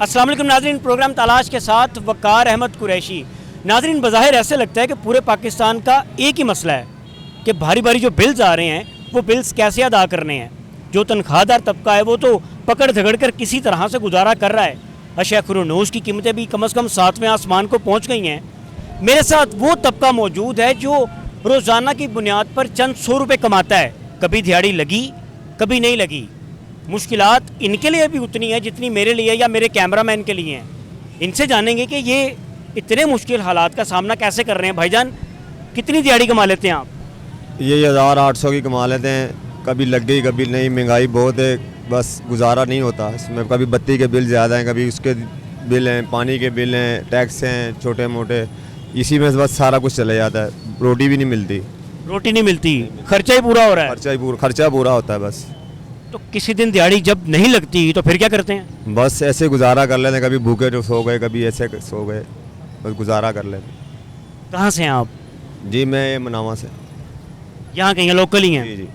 अस्सलाम वालेकुम नाज़रीन, प्रोग्राम तलाश के साथ वक़ार अहमद कुरैशी। नाज़रीन, बज़ाहिर ऐसे लगता है कि पूरे पाकिस्तान का एक ही मसला है कि भारी भारी जो बिल्स आ रहे हैं वो बिल्स कैसे अदा करने हैं। जो तनख्वाहदार तबका है वो तो पकड़ झगड़ कर किसी तरह से गुजारा कर रहा है। अशिया खुरोनोश की कीमतें भी कम से कम 7वें आसमान को पहुँच गई हैं। मेरे साथ वो तबका मौजूद है जो रोज़ाना की बुनियाद पर चंद 100 रुपये कमाता है। कभी दिहाड़ी लगी, कभी नहीं लगी। मुश्किलात इनके लिए भी उतनी है जितनी मेरे लिए या मेरे कैमरामैन के लिए हैं। इनसे जानेंगे कि ये इतने मुश्किल हालात का सामना कैसे कर रहे हैं। भाईजान, कितनी दिहाड़ी कमा लेते हैं आप? ये 1800 की कमा लेते हैं। कभी लग गई कभी नहीं, महंगाई बहुत है, बस गुजारा नहीं होता इसमें। कभी बत्ती के बिल ज़्यादा हैं, कभी उसके बिल हैं, पानी के बिल हैं, टैक्स हैं छोटे मोटे, इसी में बस सारा कुछ चले जाता है। रोटी भी नहीं मिलती। रोटी नहीं मिलती, खर्चा ही पूरा हो रहा है। खर्चा पूरा होता है बस। तो किसी दिन दिहाड़ी जब नहीं लगती तो फिर क्या करते हैं? बस ऐसे गुजारा कर लेते हैं। कभी भूखे जो सो गए, कभी ऐसे सो गए, बस गुजारा कर लेते। कहाँ से हैं आप? जी मैं मनावा से। यहाँ कहीं लोकल ही हैं? जी जी।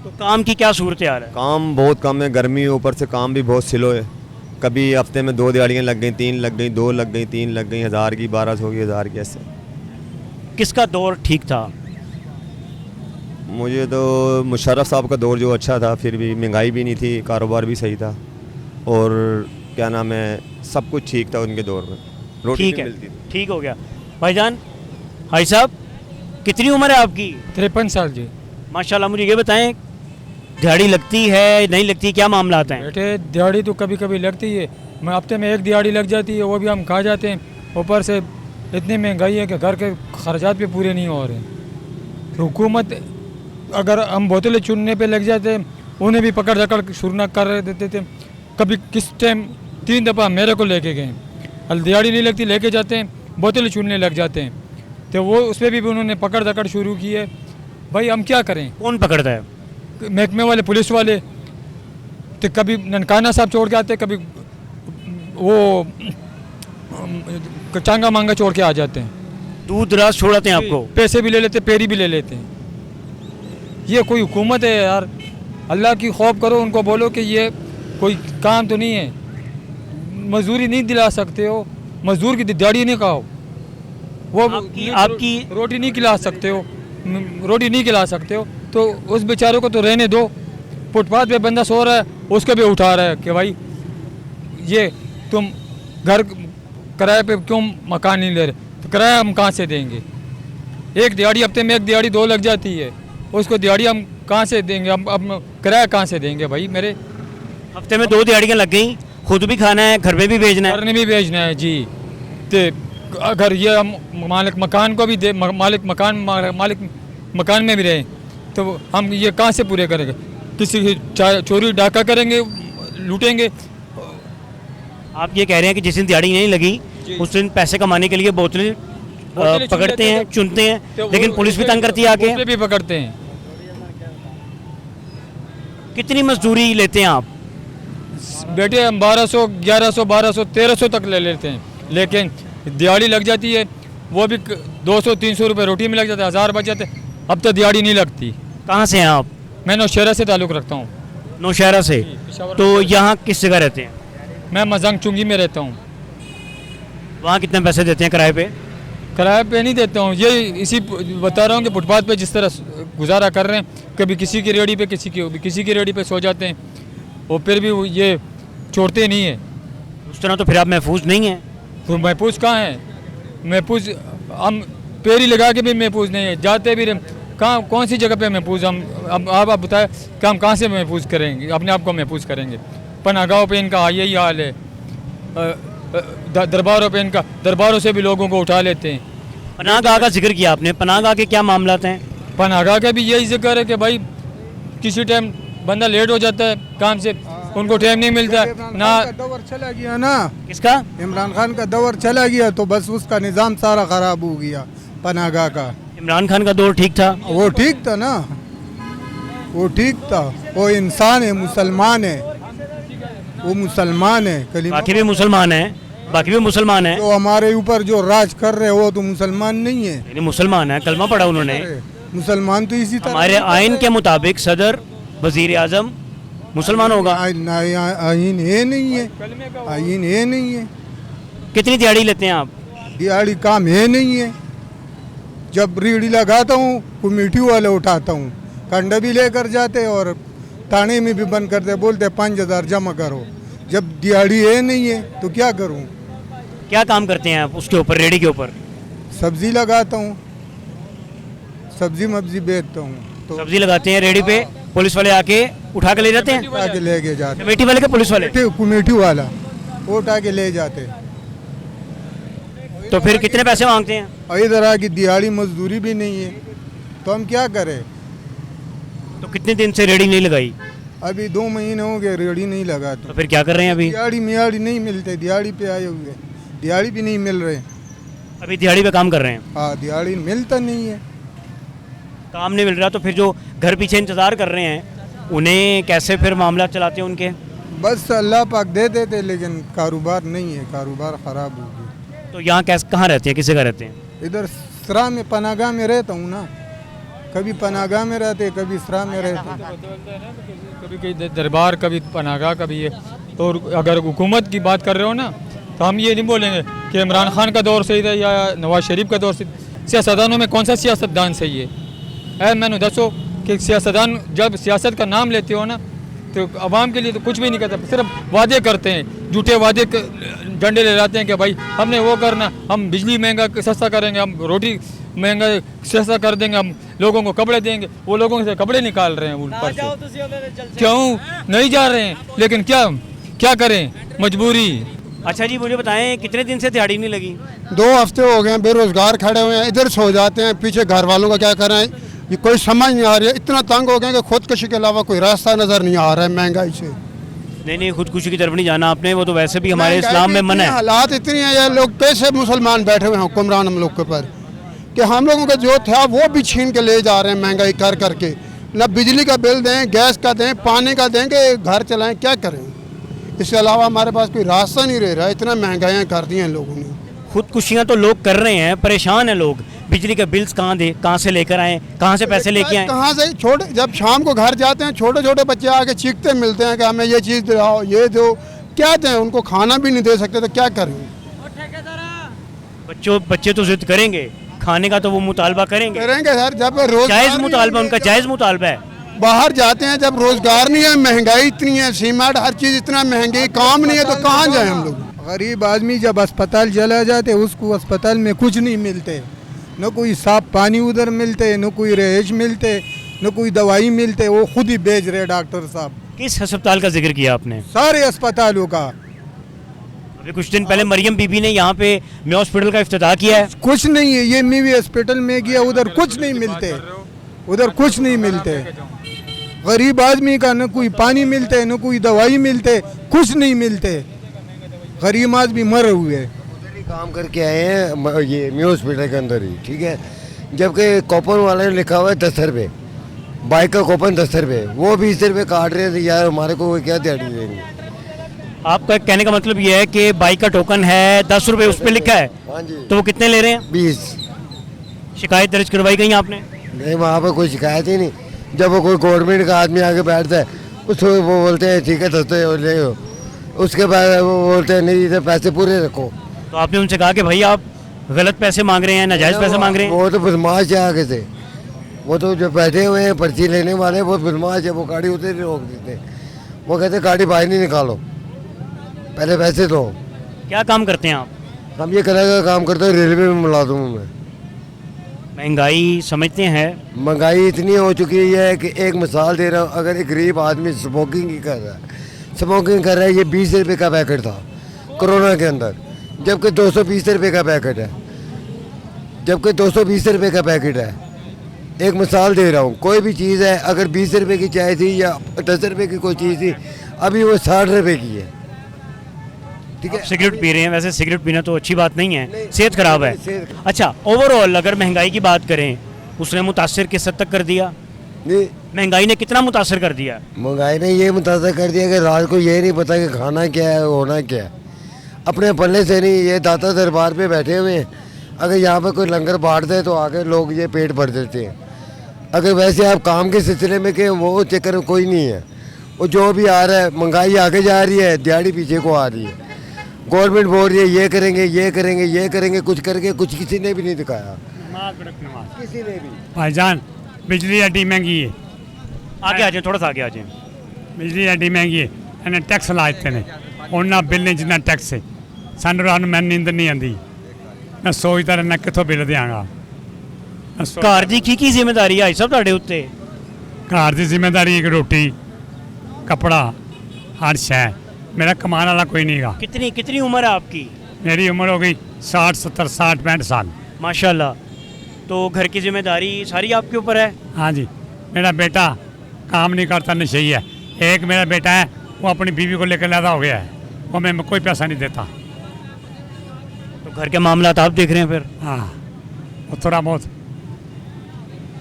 तो काम की क्या सूरत हाल है? काम बहुत कम है, गर्मी ऊपर से काम भी बहुत स्लो है। कभी हफ्ते में 2 दिहाड़ियाँ लग गई, 3 लग गई, 2 लग गई, 3 लग गई, 1000 की, 1200 की, 1000 की, ऐसे। किसका दौर ठीक था? मुझे तो मुशर्रफ साहब का दौर जो अच्छा था, फिर भी महंगाई भी नहीं थी, कारोबार भी सही था, और क्या नाम है, सब कुछ ठीक था उनके दौर में। रोटी ठीक भी है, मिलती थी। ठीक हो गया। भाईजान, भाई साहब, कितनी उम्र है आपकी? 53 साल जी। माशाल्लाह। मुझे ये बताएं, दिहाड़ी लगती है नहीं लगती, क्या मामला आता है? बेटे दिहाड़ी तो कभी कभी लगती है। मैं हफ्ते में 1 दिहाड़ी लग जाती है, वो भी हम खा जाते हैं। ऊपर से इतनी महंगाई है कि घर के खर्चात भी पूरे नहीं हो रहे। तो हुकूमत, अगर हम बोतलें चुनने पे लग जाते हैं, उन्हें भी पकड़ झकड़ शुरू न कर देते थे। कभी किस टाइम 3 दफ़ा मेरे को लेके गए, अल दिहाड़ी नहीं लगती लेके जाते हैं, बोतलें चुनने लग जाते हैं। तो वो उस पर भी उन्होंने पकड़ झकड़ शुरू की है। भाई हम क्या करें? कौन पकड़ता है? महकमे वाले, पुलिस वाले। तो कभी ननकाना साहब छोड़ के आते, कभी वो चांगा मांगा छोड़ के आ जाते हैं। दूर दराज छोड़ाते हैं आपको? पैसे भी ले लेते, पेरी भी ले लेते हैं। ये कोई हुकूमत है यार? अल्लाह की खौफ करो, उनको बोलो कि ये कोई काम तो नहीं है। मजदूरी नहीं दिला सकते हो, मजदूर की दिहाड़ी नहीं खाओ, वो आपकी रोटी नहीं खिला सकते हो, रोटी नहीं खिला सकते हो, तो उस बेचारों को तो रहने दो। फुटपाथ पे बंदा सो रहा है, उसको भी उठा रहा है कि भाई ये तुम घर किराए पे क्यों मकान नहीं ले रहे? तो किराया हम कहाँ से देंगे? एक दिहाड़ी, हफ्ते में 1 दिहाड़ी 2 लग जाती है, उसको दिहाड़ी हम कहाँ से देंगे? अब किराया कहाँ से देंगे भाई मेरे? हफ्ते में 2 दिहाड़ियाँ लग गई, खुद भी खाना है, घर में भी भेजना है। घर में भी भेजना है जी। तो अगर ये हम मालिक मकान को भी दे, मालिक मकान में भी रहे, तो हम ये कहाँ से पूरे करेंगे? किसी की चोरी डाका करेंगे, लूटेंगे। आप ये कह रहे हैं कि जिस दिन दिहाड़ी नहीं लगी उस दिन पैसे कमाने के लिए बोतलें पकड़ते हैं, चुनते हैं, लेकिन पुलिस भी तंग करती है आके। भी पकड़ते हैं। कितनी मजदूरी लेते हैं आप? बेटे हम 1200, 1100, 1200, 1300 तक ले लेते हैं, लेकिन दिहाड़ी लग जाती है, वो भी 200, 300 रुपये रोटी में लग जाता है, 1000 बच जाते हैं। अब तो दिहाड़ी नहीं लगती। कहाँ से हैं आप? मैं नौशहरा से ताल्लुक़ रखता हूँ। नौशहरा से? तो यहाँ किस जगह रहते हैं? मैं मजंग चुंगी में रहता हूँ। वहाँ कितने पैसे देते हैं किराए पे? किराए पे नहीं देता हूँ, ये इसी बता रहा हूँ कि फुटपाथ पे जिस तरह गुजारा कर रहे हैं, कभी किसी की रेहड़ी पे, किसी की रेहड़ी पे सो जाते हैं, और फिर भी ये छोड़ते नहीं है। उस तरह तो फिर आप महफूज नहीं हैं। तो महफूज कहाँ है? महफूज हम पेरी लगा के भी महफूज नहीं है, जाते भी कहाँ, कौन सी जगह पे महफूज हम? अब आप बताएं कि हम कहाँ से महफूज करेंगे, अपने आप को महफूज करेंगे? पनागाहों पे इनका यही हाल है, दरबारों पे इनका, दरबारों से भी लोगों को उठा लेते हैं। पनाहगाह का जिक्र किया आपने, पनाहगाह के क्या मामलात हैं? पनाहगाह का भी यही जिक्र है कि भाई किसी टाइम बंदा लेट हो जाता है काम से, उनको टाइम नहीं मिलता ना। दौर चला गया ना, किसका? इमरान खान का दौर चला गया, तो बस उसका निज़ाम सारा ख़राब हो गया पनाहगाह का। इमरान खान का दौर ठीक था? वो ठीक था ना, वो ठीक था। वो इंसान है, मुसलमान है, वो मुसलमान है। बाकी भी मुसलमान हैं, बाकी भी मुसलमान हैं। जो हमारे ऊपर जो राज कर रहे वो तो मुसलमान नहीं है। यानी मुसलमान है, कलमा पढ़ा उन्होंने। मुसलमान तो इसी तरह हमारे आइन के मुताबिक सदर, वजीर आजम मुसलमान होगा। आइन है नहीं है, आइन है नहीं है, कितनी दिहाड़ी लेते हैं आप? दिहाड़ी काम है नहीं है। जब रेडी लगाता हूँ कमेटी वाले उठाता हूँ, कंडा भी लेकर जाते और थाने में भी बंद करते, बोलते 5,000 जमा करो। जब दिहाड़ी है नहीं है तो क्या करूँ? क्या काम करते हैं आप उसके ऊपर, रेडी के ऊपर? सब्जी लगाता हूँ, सब्जी मब्जी बेचता हूँ, तो सब्जी लगाते हैं रेडी पे, पुलिस वाले आके उठा के ले जाते हैं? आके लेके जाते, कमेटी वाले के पुलिस वाले? कमेटी वाला वो उठा के ले जाते। तो फिर कितने पैसे मांगते हैं? और इधर आके दिहाड़ी मजदूरी भी नहीं है, तो हम क्या करें? तो कितने दिन से रेडी नहीं लगाई? अभी 2 महीने हो गए रेडी नहीं लगा, तो फिर क्या कर रहे हैं अभी? दिहाड़ी मियाड़ी नहीं मिलते, दिहाड़ी पे आए हुए, दिहाड़ी भी नहीं मिल रहे। अभी दिहाड़ी पे काम कर रहे हैं? हाँ, दिहाड़ी मिलता नहीं है। काम नहीं मिल रहा, तो फिर जो घर पीछे इंतज़ार कर रहे हैं उन्हें कैसे फिर मामला चलाते हैं उनके? बस अल्लाह पाक दे देते, लेकिन कारोबार नहीं है, कारोबार ख़राब हो गया। तो यहाँ कैसे, कहाँ रहते हैं, किसी का रहते हैं? इधर सरा में पनागाह में रहता हूँ ना, कभी पनागाह में रहते, कभी सरा में रहते। कभी कभी दरबार, कभी पनागाह, कभी ये। तो अगर हुकूमत की बात कर रहे हो ना, तो हम ये नहीं बोलेंगे कि इमरान खान का दौर सही था या नवाज शरीफ का दौर सही। सियासतदानों में कौन सा सियासतदान सही है? मैंने दसो कि सियासतदान जब सियासत का नाम लेते हो ना, तो आवाम के लिए तो कुछ भी नहीं करता, सिर्फ वादे करते हैं, झूठे वादे डंडे ले जाते हैं कि भाई हमने वो करना, हम बिजली महंगा सस्ता करेंगे, हम रोटी महंगा सस्ता कर देंगे, हम लोगों को कपड़े देंगे। वो लोगों से कपड़े निकाल रहे हैं ऊपर से। क्यों नहीं जा रहे हैं? लेकिन क्या करें, मजबूरी। अच्छा जी, मुझे बताएं कितने दिन से दिहाड़ी नहीं लगी? 2 हफ्ते हो गए हैं, बेरोजगार खड़े हुए हैं, इधर सो जाते हैं, पीछे घर वालों का क्या करें, ये कोई समझ नहीं आ रही है। इतना तंग हो गए कि खुदकुशी के अलावा कोई रास्ता नजर नहीं आ रहा है महंगाई से। नहीं, खुदकुशी की तरफ नहीं जाना आपने, वो तो वैसे भी हमारे इस्लाम में मना है। हालात इतनी है, ये लोग कैसे मुसलमान बैठे हुए हैं हुक्मरान हम लोग के ऊपर, कि हम लोगों का जो था वो भी छीन के ले जा रहे हैं महंगाई कर करके। न बिजली का बिल दें, गैस का दें, पानी का दें कि घर चलाएं, क्या करें? इसके अलावा हमारे पास कोई रास्ता नहीं रह रहा, इतना महंगाइयाँ कर दी हैं लोगों ने। खुदकुशियाँ तो लोग कर रहे हैं, परेशान हैं लोग। बिजली के बिल्स कहाँ से लेकर आए, कहाँ से पैसे लेके आए? कहाँ से? छोटे जब शाम को घर जाते हैं, छोटे छोटे बच्चे आके चीखते मिलते हैं कि हमें ये चीज़ दिलाओ, ये दो। क्या दें उनको? खाना भी नहीं दे सकते, तो क्या करें? बच्चे तो जिद करेंगे, खाने का तो वो मुतालबा करेंगे सर। जब रोज जायज़ मुतालबा, उनका जायज़ मुतालबा है। बाहर जाते हैं, जब रोजगार नहीं है, महंगाई इतनी है, सीमेंट हर चीज़ इतना महंगी, काम नहीं है, तो कहाँ जाए हम लोग? गरीब आदमी जब अस्पताल चला जाते, उसको अस्पताल में कुछ नहीं मिलते, न कोई साफ पानी उधर मिलते, न कोई रहायश मिलते, न कोई दवाई मिलते, वो खुद ही भेज रहे डॉक्टर साहब। किस अस्पताल का जिक्र किया आपने? सारे अस्पतालों का। अभी कुछ दिन पहले मरियम बीबी ने यहाँ पे मे हॉस्पिटल का इफ्तिताह किया है। कुछ नहीं है, ये मी हॉस्पिटल में गया, उधर कुछ नहीं मिलते, उधर कुछ नहीं मिलते। गरीब आदमी का न कोई पानी मिलते, न कोई दवाई मिलते, कुछ नहीं मिलते। गरीब आदमी मरे हुए। काम करके आए हैं ये मी हॉस्पिटल के अंदर ही, ठीक है। जबकि कूपन वाले ने लिखा हुआ है 10 रुपये, बाइक का कूपन 10 रुपये, वो 20 रुपये काट रहे थे। यार हमारे को वो क्या दिहाड़ी देंगे? आपका कहने का मतलब ये है कि बाइक का टोकन है 10 रुपये, उस पर लिखा है, हाँ जी, तो वो कितने ले रहे हैं? 20। शिकायत दर्ज करवाई गई आपने? नहीं, वहाँ पर कोई शिकायत ही नहीं। जब वो कोई गवर्नमेंट का आदमी आके बैठता है, उसको वो बोलते हैं ठीक है सस्ते ले लो, उसके बाद वो बोलते हैं नहीं इधर पैसे पूरे रखो। तो आपने उनसे कहा कि भाई आप गलत पैसे मांग रहे हैं, नाजायज़ पैसे मांग रहे हैं? वो तो बदमाश है आगे से, वो तो जो बैठे हुए हैं पर्ची लेने वाले, वो बदमाश है। वो गाड़ी उधर ही रोक देते हैं, वो कहते गाड़ी बाहर नहीं निकालो, पहले पैसे दो। क्या काम करते हैं आप? हम ये कलर का काम करते हैं, रेलवे में मुलाजिम हूँ मैं। महंगाई समझते हैं? महंगाई इतनी हो चुकी है कि एक मिसाल दे रहा हूँ, अगर एक गरीब आदमी स्मोकिंग ही कर रहा है, ये 20 रुपये का पैकेट था कोरोना के अंदर, जबकि 220 रुपये का पैकेट है, जबकि 220 रुपये का पैकेट है। एक मिसाल दे रहा हूँ, कोई भी चीज़ है, अगर 20 रुपये की चाय थी या 10 रुपये की कोई चीज़ थी, अभी वो 60 रुपये की है, ठीक है। सिगरेट पी रहे हैं, वैसे सिगरेट पीना तो अच्छी बात नहीं है, सेहत खराब है। सेहत- अच्छा, ओवरऑल अगर महंगाई की बात करें, उसने मुतासर किस हद तक कर दिया? नहीं, महंगाई ने कितना मुतासर कर दिया? महंगाई ने ये मुतासर कर दिया कि रात को ये नहीं पता कि खाना क्या है, होना क्या है। अपने पल्ले से नहीं, ये दाता दरबार पे बैठे हुए हैं, अगर यहाँ पे कोई लंगर बांट दे तो आगे लोग ये पेट भर देते हैं। अगर वैसे आप काम के सिलसिले में कि वो चक्कर कोई नहीं है, वो जो भी आ रहा है, महंगाई आगे जा रही है, दिहाड़ी पीछे को आ रही है। गवर्नमेंट बोल रही है ये करेंगे ये करेंगे ये करेंगे, कुछ करके कुछ किसी ने भी नहीं दिखाया, किसी ने भी। भाईजान बिजली एडी महंगी है, आगे आ जाए, थोड़ा सा आगे आ जाए। बिजली एडी महंगी है, इन्हें टैक्स ला दिते ने, उन्ना बिल ने जिन्ना टैक्स है। सानू रात मैं नींद नहीं आती, मैं सोचता रहना कितों बिल देंगा। घर की की जिम्मेदारी है सब ਤੁਹਾਡੇ ਉੱਤੇ? घर की जिम्मेदारी एक रोटी कपड़ा हर शह, मेरा कमाने वाला कोई नहीं गा। कितनी कितनी उम्र है आपकी? मेरी उम्र हो गई 60 70 60 65 साल। माशाल्लाह। तो घर की जिम्मेदारी सारी आपके ऊपर है? हाँ जी, मेरा बेटा काम नहीं करता, नशेई है। एक मेरा बेटा है वो अपनी बीवी को लेकर लैदा हो गया है, वो मैं कोई पैसा नहीं देता। तो घर के मामला आप देख रहे हैं फिर? हाँ, वो थोड़ा बहुत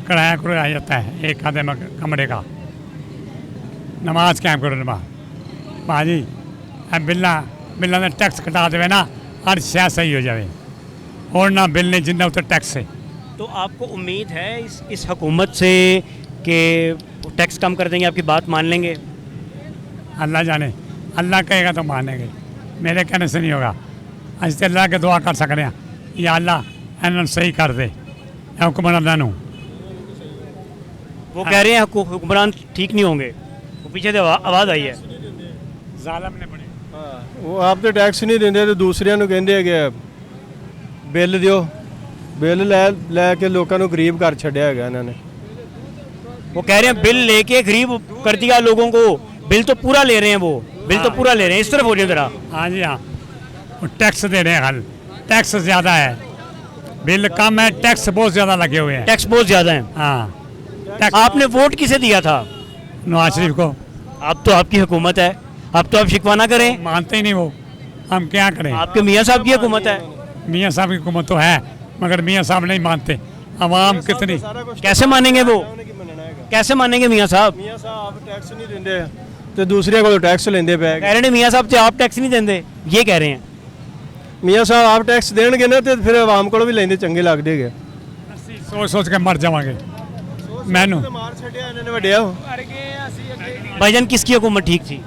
किराया कुराया आ जाता है एक आधे कमरे का। नमाज कैम करो नमाज भाजी, अब बिल्ला ने टैक्स कटा देवे ना, हर शह सही हो जाए। और ना बिल ने जिन्ना उतर टैक्स है। तो आपको उम्मीद है इस हुकूमत से कि टैक्स कम कर देंगे, आपकी बात मान लेंगे? अल्लाह जाने, अल्लाह कहेगा तो मानेंगे, मेरे कहने से नहीं होगा। अस तो अल्लाह के दुआ कर सकते हैं, या अल्लाह इन्होंने सही कर दे हुक्मरान अल्लाह नू। वो कह रहे हैं हुक्मरान ठीक नहीं होंगे, वो पीछे से आवाज़ आई है। जालम ने बने ਉਹ ਆਪ ਤੇ ਟੈਕਸ ਨਹੀਂ ਦਿੰਦੇ ਤੇ ਦੂਸਰਿਆਂ ਨੂੰ ਕਹਿੰਦੇ ਹੈਗੇ ਬਿੱਲ ਦਿਓ, ਬਿੱਲ ਲੈ ਕੇ ਲੋਕਾਂ ਨੂੰ ਗਰੀਬ ਕਰ ਛੱਡਿਆ ਹੈਗਾ ਇਹਨਾਂ ਨੇ। वो कह रहे हैं बिल लेके गरीब कर दिया लोगों को, बिल तो पूरा ले रहे हैं, वो बिल तो पूरा ले रहे हैं। इस तरफ हो जाए जरा। हाँ जी हाँ, वो टैक्स दे रहे हैं, हल टैक्स ज़्यादा है, बिल कम है, टैक्स बहुत ज़्यादा लगे हुए हैं। टैक्स बहुत ज़्यादा है। हाँ, आपने वोट किसे दिया था? नवाज शरीफ को। अब तो आपकी हुकूमत है, अब तो आप शिकवा ना करें। मानते ही नहीं वो, हम क्या करें। आपके मियाँ साहब की हुकूमत है। मियाँ साहब की हुकूमत तो है, मगर मियाँ साहब नहीं मानते। आवाम कितनी कैसे मानेंगे वो, कैसे मानेंगे मियाँ साहब? ਮੀਆਂ ਸਾਹਿਬ ਆਪ ਟੈਕਸ ਨਹੀਂ ਦਿੰਦੇ ਤੇ ਦੂਸਰਿਆਂ ਕੋਲੋਂ ਟੈਕਸ ਲੈਂਦੇ ਪਏ। कह रहे हैं मियाँ साहब तो आप टैक्स नहीं देंगे, ये कह रहे हैं। ਮੀਆਂ ਸਾਹਿਬ ਆਪ ਟੈਕਸ ਦੇਣਗੇ ਨਾ ਤੇ ਫਿਰ ਆਵਾਮ ਕੋਲੋਂ ਵੀ ਲੈਂਦੇ ਚੰਗੇ ਲੱਗਦੇ ਹੈਗੇ। सोच सोच के मर जावांगे। मैनू ਮਾਰ ਛੱਡਿਆ ਇਹਨਾਂ ਨੇ ਵੱਡਿਆ। भाईजान किसकी हुकूमत ठीक थी?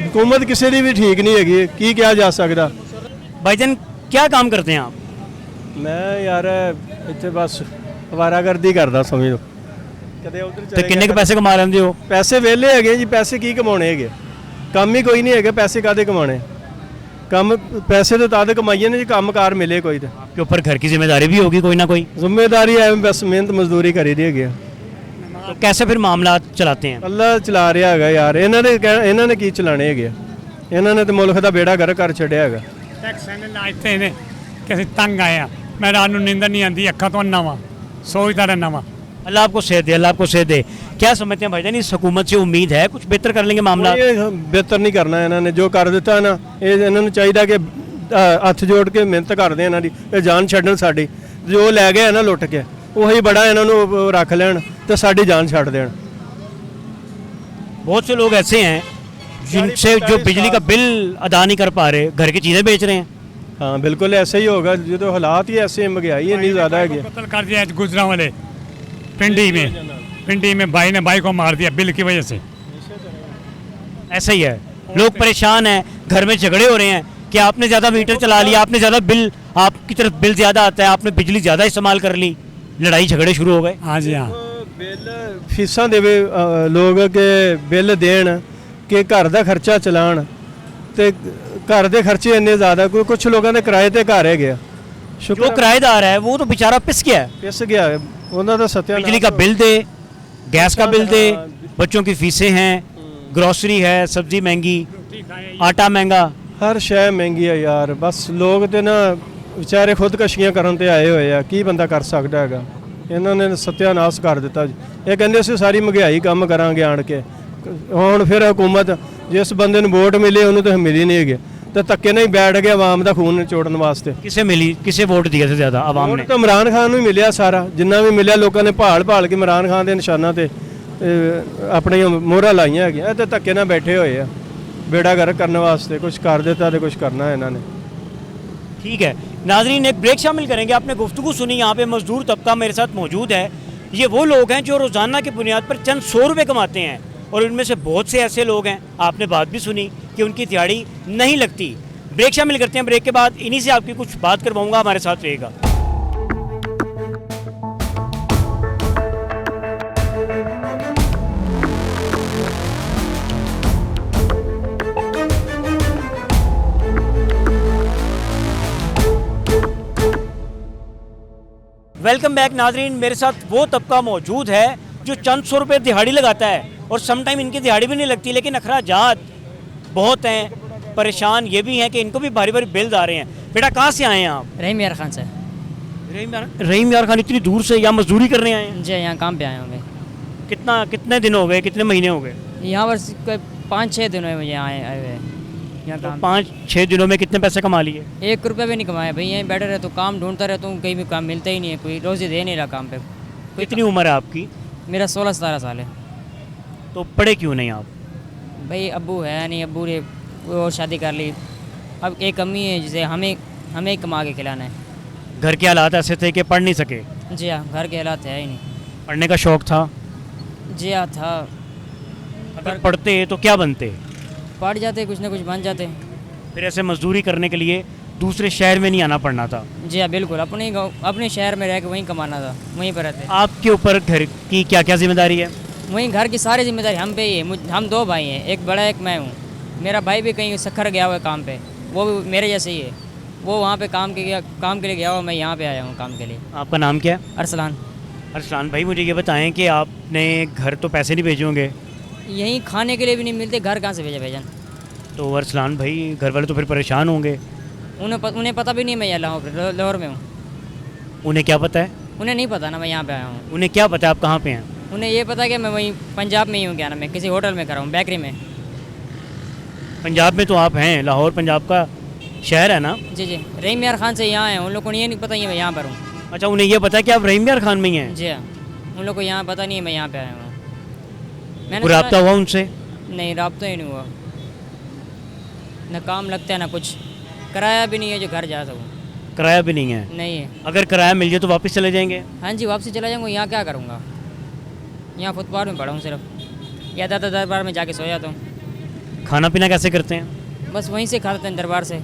ਹਕੂਮਤ ਕਿਸੇ ਦੀ ਵੀ ਠੀਕ ਨਹੀਂ ਹੈਗੀ, ਕੀ ਕਿਹਾ ਜਾ ਸਕਦਾ। भाईजान क्या काम करते हैं आप? ਮੈਂ ਯਾਰ ਇੱਥੇ ਬਸ ਅਵਾਰਾਗਰਦੀ ਕਰਦਾ ਸਮਝੋ, ਕਦੇ ਉਧਰ तो किन्ने के पैसे कमा लेंगे हो? ਪੈਸੇ ਵਿਹਲੇ ਹੈਗੇ ਜੀ, ਪੈਸੇ ਕੀ ਕਮਾਉਣੇ ਹੈਗੇ, ਕੰਮ ਹੀ ਕੋਈ ਨਹੀਂ ਹੈਗਾ, ਪੈਸੇ ਕਾਦੇ ਕਮਾਣੇ। ਕੰਮ ਪੈਸੇ ਤਾਂ ਤਦ ਕਮਾਈਏ ਨੇ ਜੀ ਕੰਮਕਾਰ ਮਿਲੇ ਕੋਈ। ਤਾਂ आपके ऊपर घर की जिम्मेदारी भी होगी कोई ना कोई, ਜ਼ਿੰਮੇਵਾਰੀ ਹੈ, ਬਸ ਮਿਹਨਤ ਮਜ਼ਦੂਰੀ ਕਰੀ ਦੀ ਹੈਗੀ ਆ। तो कैसे फिर मामला चलाते हैं? ਅੱਲਾ ਚਲਾ ਰਿਹਾ ਹੈਗਾ ਯਾਰ, ਇਹਨਾਂ ਨੇ ਕੀ ਚਲਾਣੇ ਹੈਗੇ ਆ, ਇਹਨਾਂ ਨੇ ਤੇ ਮੁਲਕ ਦਾ ਬੇੜਾ ਗਰਕ ਕਰ ਛੱਡਿਆ ਹੈਗਾ। टैक्स लाते ने कि ਅਸੀਂ ਤੰਗ ਆਏ ਆ, ਮੈਂ ਰਾਤ ਨੂੰ ਨੀਂਦ ਨਹੀਂ ਆਉਂਦੀ, ਅੱਖਾਂ ਤੋਂ ਅੰਨਾ ਵਾਂ, सोचता रहना वहाँ। अल्लाह आपको सेहत दे, अल्लाह आपको सेहत दे। क्या समझते हैं भाईजान, इस हुकूमत से उम्मीद है कुछ बेहतर कर लेंगे मामला? ਇਹ ਬਿਹਤਰ ਨਹੀਂ ਕਰਨਾ ਇਹਨਾਂ ਨੇ, ਜੋ ਕਰ ਦਿੱਤਾ ਨਾ, ਇਹ ਇਹਨਾਂ ਨੂੰ ਚਾਹੀਦਾ ਕਿ ਹੱਥ ਜੋੜ ਕੇ ਮਿਹਨਤ ਕਰਦੇ ਇਹਨਾਂ ਦੀ, ਇਹ ਜਾਨ ਛੱਡਣ ਸਾਡੀ। ਜੋ ਲੈ ਗਏ ਨਾ ਲੁੱਟ ਕੇ, ਉਹੀ ਬੜਾ ਇਹਨਾਂ ਨੂੰ ਰੱਖ ਲੈਣ ਤੇ ਸਾਡੀ ਜਾਨ ਛੱਡ ਦੇਣ। बहुत से लोग ऐसे हैं जिनसे जो बिजली का बिल अदा नहीं कर पा रहे, घर की चीज़ें बेच रहे हैं। हाँ बिल्कुल ऐसा ही होगा, जो हालात ही ऐसे, महंगाई इतनी ज़्यादा है। कत्ल कर दिया गुजरा वाले पिंडी में भाई ने भाई को मार दिया बिल की वजह से। ऐसा ही है, लोग परेशान हैं, घर में झगड़े हो रहे हैं कि आपने ज़्यादा मीटर चला लिया, आपने ज़्यादा बिल, आपकी तरफ बिल ज़्यादा आता है, आपने बिजली ज़्यादा इस्तेमाल कर ली, लड़ाई झगड़े शुरू हो गए। हाँ जी हाँ, बिल फीसा देवे लोग के बिल देन कि घर का खर्चा चलान, ते घर के खर्चे इन्ने ज़्यादा, कोई कुछ लोगों ने किराए ते घर है गया। जो किराएदार है वो तो बेचारा पिस गया है, पिस गया है, उन्होंने तो सत्यानाश। बिजली का बिल दे, गैस का बिल दे, बच्चों की फीसें हैं, ग्रॉसरी है, सब्जी महंगी, आटा महंगा, हर शय महंगी है यार। बस लोग तो ना बेचारे खुदकशियां करन ते आए हुए आ, की बंदा कर सकता है। इन्होंने सत्यानाश कर दिता। ये कहते सी सारी महंगाई कम करांगे आण के, हुण फिर हुकूमत जिस बंदे नूं वोट मिले उन्होंने तो मिली नहीं है, तो धक्के नहीं बैठ गया आवाम का खून निचोड़न वास्ते। किसे मिली, किसे वोट दिया से ज़्यादा आवाम ने? तो इमरान खान नूं मिलिया सारा, जिन्ना भी मिलिया लोगों ने भाल के इमरान खान के निशाना ते अपनी मोहरां लाइयां हैगियां, ते धक्के नाल बैठे हुए आ बेड़ा गर्क करने वास्ते। कुछ कर देता तो कुछ करना है इन्होंने। ठीक है नाजरीन, एक ब्रेक शामिल करेंगे। आपने गुफ्तगू सुनी, यहाँ पे मजदूर तबका मेरे साथ मौजूद है। ये वो लोग हैं जो रोज़ाना की बुनियाद पर चंद 100 रुपये कमाते हैं, और उनमें से बहुत से ऐसे लोग हैं, आपने बात भी सुनी कि उनकी दिहाड़ी नहीं लगती। ब्रेक शामिल करते हैं, ब्रेक के बाद इन्हीं से आपकी कुछ बात करवाऊंगा, हमारे साथ रहेगा। वेलकम बैक नाजरीन, मेरे साथ वो तबका मौजूद है जो चंद 100 रुपये दिहाड़ी लगाता है, और समटाइम इनकी दिहाड़ी भी नहीं लगती, लेकिन अखराजात बहुत हैं, परेशान ये भी हैं कि इनको भी भारी भारी बिल्स आ रहे हैं। बेटा कहाँ से आए हैं आप? रहीम यार खान से। रहीम यार खान, इतनी दूर से या मजदूरी करने आए हैं? जी यहाँ काम पे आए हूँ मैं। कितने दिन हो गए, कितने महीने हो गए? यहाँ पर 5-6 दिन हुए मुझे आए हुए यहाँ तो काम। 5-6 दिनों में कितने पैसे कमा लिए? 1 रुपये भी नहीं कमाया भाई, यहीं बैठे रहता हूँ, काम ढूंढता रहता हूँ, कहीं भी काम मिलता ही नहीं है, कोई रोज़ी दे नहीं रहा काम पे। कितनी उम्र है आपकी? मेरा 16-17 साल है। तो पढ़े क्यों नहीं आप? भाई अब्बू है नहीं, अब्बू ने और शादी कर ली, अब एक अम्मी है जिसे हमें ही कमा के खिलाना है। घर के हालात ऐसे थे कि पढ़ नहीं सके? जी हाँ, घर के हालात है ही नहीं। पढ़ने का शौक़ था? जी हाँ था। अगर पढ़ते तो क्या बनते? पढ़ जाते, कुछ ना कुछ बन जाते। फिर ऐसे मजदूरी करने के लिए दूसरे शहर में नहीं आना पड़ना था? जी हाँ बिल्कुल, अपने शहर में रह के वहीं कमाना था, वहीं पर रहते। आपके ऊपर घर की क्या क्या जिम्मेदारी है? वहीं घर की सारी जिम्मेदारी हम पे ही है। हम 2 भाई हैं, एक बड़ा एक मैं हूँ। मेरा भाई भी कहीं सखर गया हुआ है काम पे, वो भी मेरे जैसे ही है, वो वहाँ पे काम के लिए गया हुआ, मैं यहाँ पे आया हूँ काम के लिए। आपका नाम क्या है? अरसलान। अरसलान भाई, मुझे ये बताएं कि आपने घर तो पैसे नहीं भेजे होंगे? यहीं खाने के लिए भी नहीं मिलते, घर कहाँ से भेजन? तो अरसलान भाई, घर वाले तो फिर परेशान होंगे। उन्हें पता भी नहीं मैं यहाँ लाहौर में हूँ। उन्हें क्या पता है? उन्हें नहीं पता ना मैं यहाँ पे आया हूँ। उन्हें क्या पता है आप कहाँ पे हैं? उन्हें ये पता है कि मैं वहीं पंजाब में ही हूँ, क्या नाम है, किसी होटल में खड़ा हूँ, बेकरी में। पंजाब में तो आप हैं, लाहौर पंजाब का शहर है ना? जी जी, रहीम यार खान से यहाँ आए हैं, उन लोगों को ये नहीं पता, मैं यहाँ पर हूँ। अच्छा, उन्हें ये पता है कि आप रहीम यार खान में ही हैं? जी हाँ, उन लोग को यहाँ पता नहीं है मैं यहाँ पे आया हूँ। कोई रब्ता हुआ उनसे? नहीं, रब्ता ही नहीं हुआ, न काम लगता है ना कुछ, किराया भी नहीं है जो घर जा सकूँ। किराया भी नहीं है? नहीं है। अगर किराया मिल जाए तो वापस चले जाएंगे? हाँ जी, वापसी चला जाऊँगा। यहाँ क्या करूँगा, यहाँ फुटपाथ में पड़ा हूँ सिर्फ, या दादा दरबार में जाके सो जाता हूँ। खाना पीना कैसे करते हैं? बस वहीं से खाते हैं, दरबार से,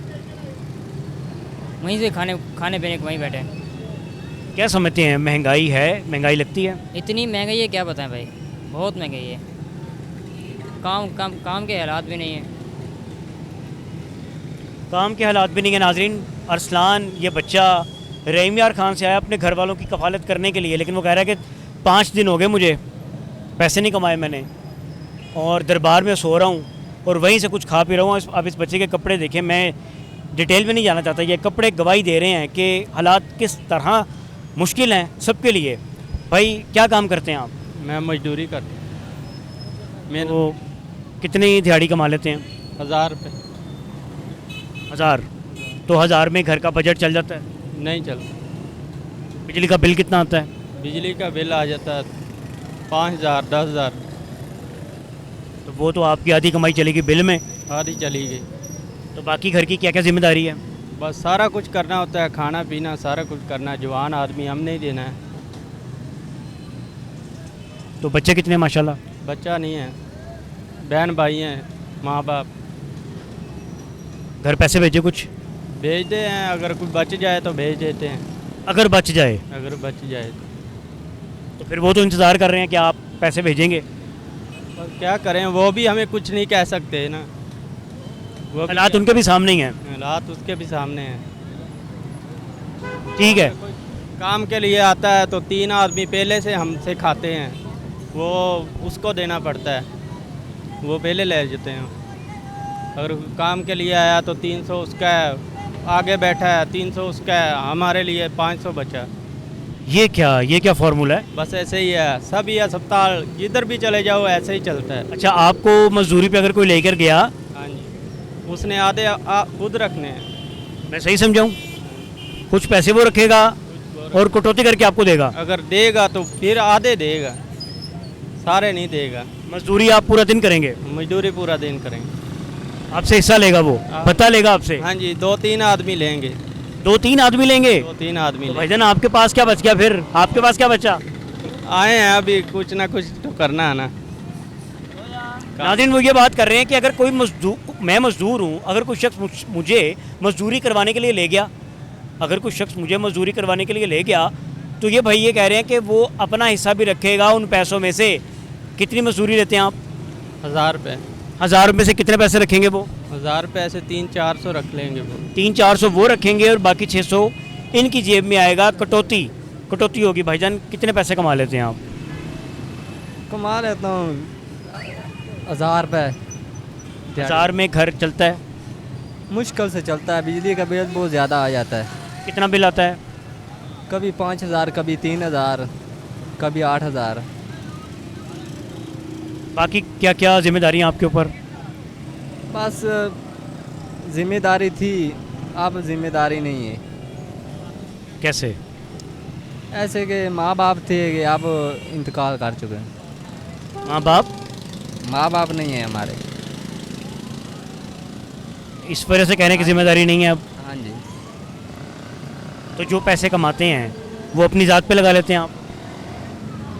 वहीं से खाने पीने को वहीं बैठे हैं। क्या समझते हैं, महंगाई है, महंगाई लगती है? इतनी महंगाई है क्या बताएं भाई, बहुत महंगाई है। काम के हालात भी नहीं है। काम के हालात भी नहीं है। नाजरीन, अरसलान ये बच्चा रहीम यार खान से आया अपने घर वालों की कफालत करने के लिए, लेकिन वो कह रहा है कि 5 दिन हो गए मुझे, पैसे नहीं कमाए मैंने, और दरबार में सो रहा हूँ और वहीं से कुछ खा पी रहा हूँ। अब इस बच्चे के कपड़े देखें, मैं डिटेल में नहीं जाना चाहता, ये कपड़े गवाही दे रहे हैं कि हालात किस तरह मुश्किल हैं सबके लिए। भाई क्या काम करते हैं आप? मैं मजदूरी करता हूँ। मैं तो कितनी दिहाड़ी कमा लेते हैं? 1000 रुपये। 1000? तो 1000 में घर का बजट चल जाता है? नहीं चलता। बिजली का बिल कितना आता है? बिजली का बिल आ जाता है 5000 10,000। तो वो तो आपकी आधी कमाई चलेगी बिल में? आधी चली गई। तो बाकी घर की क्या क्या जिम्मेदारी है? बस सारा कुछ करना होता है, खाना पीना सारा कुछ करना है। जवान आदमी हम नहीं देना है। तो बच्चे कितने हैं माशाल्लाह? बच्चा नहीं है, बहन भाई हैं, माँ बाप। घर पैसे भेजे कुछ? भेजते हैं, अगर कुछ बच जाए तो भेज देते हैं। अगर बच जाए? अगर बच जाए तो फिर वो तो इंतज़ार कर रहे हैं कि आप पैसे भेजेंगे। बस क्या करें, वो भी हमें कुछ नहीं कह सकते ना। वो हालात उनके भी सामने ही हैं। हालात उसके भी सामने हैं। ठीक है। काम के लिए आता है तो 3 आदमी पहले से हमसे खाते हैं, वो उसको देना पड़ता है, वो पहले ले जाते हैं। अगर काम के लिए आया तो 300 उसका है, आगे बैठा है 300 उसका है, हमारे लिए 500 बचा। ये क्या फार्मूला है? बस ऐसे ही है, सब ये अस्पताल जिधर भी चले जाओ ऐसे ही चलता है। अच्छा, आपको मजदूरी पे अगर कोई लेकर गया? हाँ जी, उसने आधे खुद रखने हैं। मैं सही समझाऊं? कुछ पैसे वो रखेगा और कटौती करके आपको देगा? अगर देगा तो फिर आधे देगा, सारे नहीं देगा। मजदूरी आप पूरा दिन करेंगे? मजदूरी पूरा दिन करेंगे। आपसे हिस्सा लेगा वो? पता लेगा आपसे? हाँ जी, 2-3 आदमी लेंगे। 2-3 आदमी लेंगे? 2-3 आदमी तो भाईजान आपके पास क्या बच गया फिर? आपके पास क्या बचा? आए हैं अभी, कुछ ना कुछ तो करना है ना। नाज़रीन वो ये बात कर रहे हैं कि अगर कोई मजदूर, मैं मजदूर हूँ, अगर कोई शख्स मुझे मजदूरी करवाने के लिए ले गया, अगर कोई शख्स मुझे मजदूरी करवाने के लिए ले गया, तो ये भाई ये कह रहे हैं कि वो अपना हिस्सा भी रखेगा उन पैसों में से। कितनी मजदूरी लेते हैं आप? 1000 रुपये। 1000 रुपये से कितने पैसे रखेंगे वो? 1000 रुपये से 300-400 रख लेंगे वो। 300-400 वो रखेंगे और बाकी 600 इनकी जेब में आएगा। कटौती होगी। भाईजान कितने पैसे कमा लेते हैं आप? कमा लेता हूँ 1000 रुपये। 1000 में घर चलता है? मुश्किल से चलता है, बिजली का बिल बहुत ज़्यादा आ जाता है। कितना बिल आता है? कभी 5000, कभी 3000, कभी 8000। बाकी क्या क्या जिम्मेदारियाँ आपके ऊपर? बस जिम्मेदारी थी, अब जिम्मेदारी नहीं है। कैसे? ऐसे कि माँ बाप थे कि अब इंतकाल कर चुके हैं। माँ बाप नहीं है हमारे, इस वजह से कहने की जिम्मेदारी नहीं है अब? हाँ जी। तो जो पैसे कमाते हैं वो अपनी ज़ात पे लगा लेते हैं आप?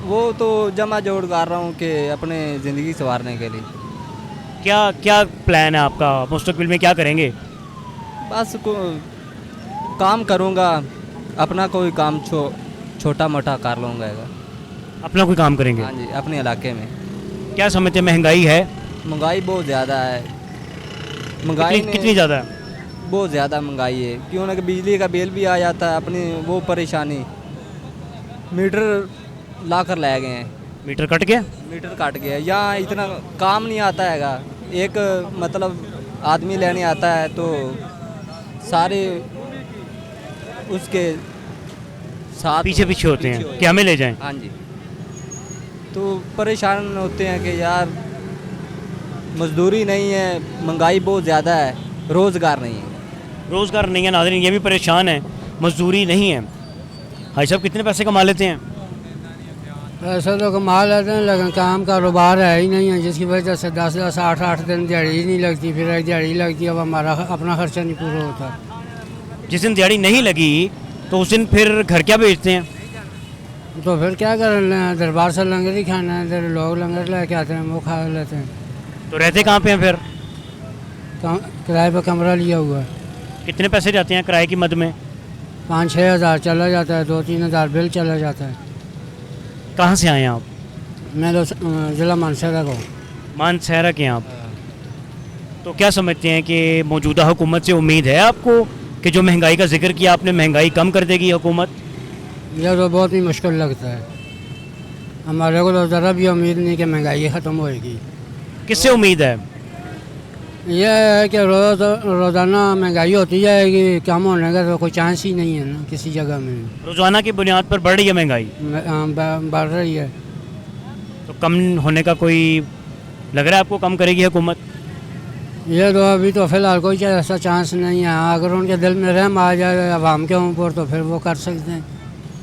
वो तो जमा जोड़ कर रहा हूँ कि अपने ज़िंदगी संवारने के लिए। क्या क्या प्लान है आपका? मुस्तकबिल में क्या करेंगे? बस काम करूँगा, अपना कोई काम छोटा मोटा कर लूँगा। अपना कोई काम करेंगे? हाँ जी, अपने इलाके में। क्या समझते हैं, महंगाई है? महंगाई बहुत ज़्यादा है। महंगाई कितनी ज़्यादा है? बहुत ज़्यादा महंगाई है, क्यों ना कि बिजली का बिल भी आ जाता है, अपनी वो परेशानी। मीटर ला कर लाए गए हैं। मीटर कट गया? मीटर कट गया। यहाँ इतना काम नहीं आता हैगा। एक मतलब आदमी लेने आता है तो सारे उसके साथ पीछे होते हैं कि हमें ले जाएं। हाँ जी, तो परेशान होते हैं कि यार मजदूरी नहीं है, महंगाई बहुत ज़्यादा है, रोज़गार नहीं है। रोज़गार नहीं है नाज़रीन, ये भी परेशान है, मजदूरी नहीं है। भाई साहब कितने पैसे कमा लेते हैं? पैसे तो कमा लेते हैं लेकिन काम कारोबार है ही नहीं है, जिसकी वजह से 10-10, 8-8 दिन दिहाड़ी ही नहीं लगती। फिर एक दिहाड़ी लगती है, अब हमारा अपना खर्चा नहीं पूरा होता। जिस दिन दिहाड़ी नहीं लगी तो उस दिन फिर घर क्या बेचते हैं? तो फिर क्या कर, दरबार से लंगर ही खाना है, इधर लोग लंगर लेके आते हैं, वो खा लेते हैं। तो रहते कहाँ पे हैं फिर? किराए पर कमरा लिया हुआ है। कितने पैसे जाते हैं किराए की मद में? 5-6 हज़ार चला जाता है, 2-3 हज़ार बिल चला जाता है। कहाँ से आए हैं आप? मैं तो ज़िला मानसरा को। मानसरा के हैं आप? तो क्या समझते हैं कि मौजूदा हुकूमत से उम्मीद है आपको कि जो महंगाई का जिक्र किया आपने, महंगाई कम कर देगी हुकूमत? यह तो बहुत ही मुश्किल लगता है। हमारे को तो ज़रा भी उम्मीद नहीं कि महंगाई ख़त्म होएगी। किससे उम्मीद है? यह है कि रोज़ाना महंगाई होती जाएगी, कम होने का तो कोई चांस ही नहीं है ना किसी जगह में। रोज़ाना की बुनियाद पर बढ़ रही है महंगाई? बढ़ रही है। तो कम होने का कोई लग रहा है आपको, कम करेगी हुकूमत? ये तो अभी तो फ़िलहाल कोई ऐसा चांस नहीं है। अगर उनके दिल में रहम आ जाए आवाम के ऊपर तो फिर वो कर सकते हैं।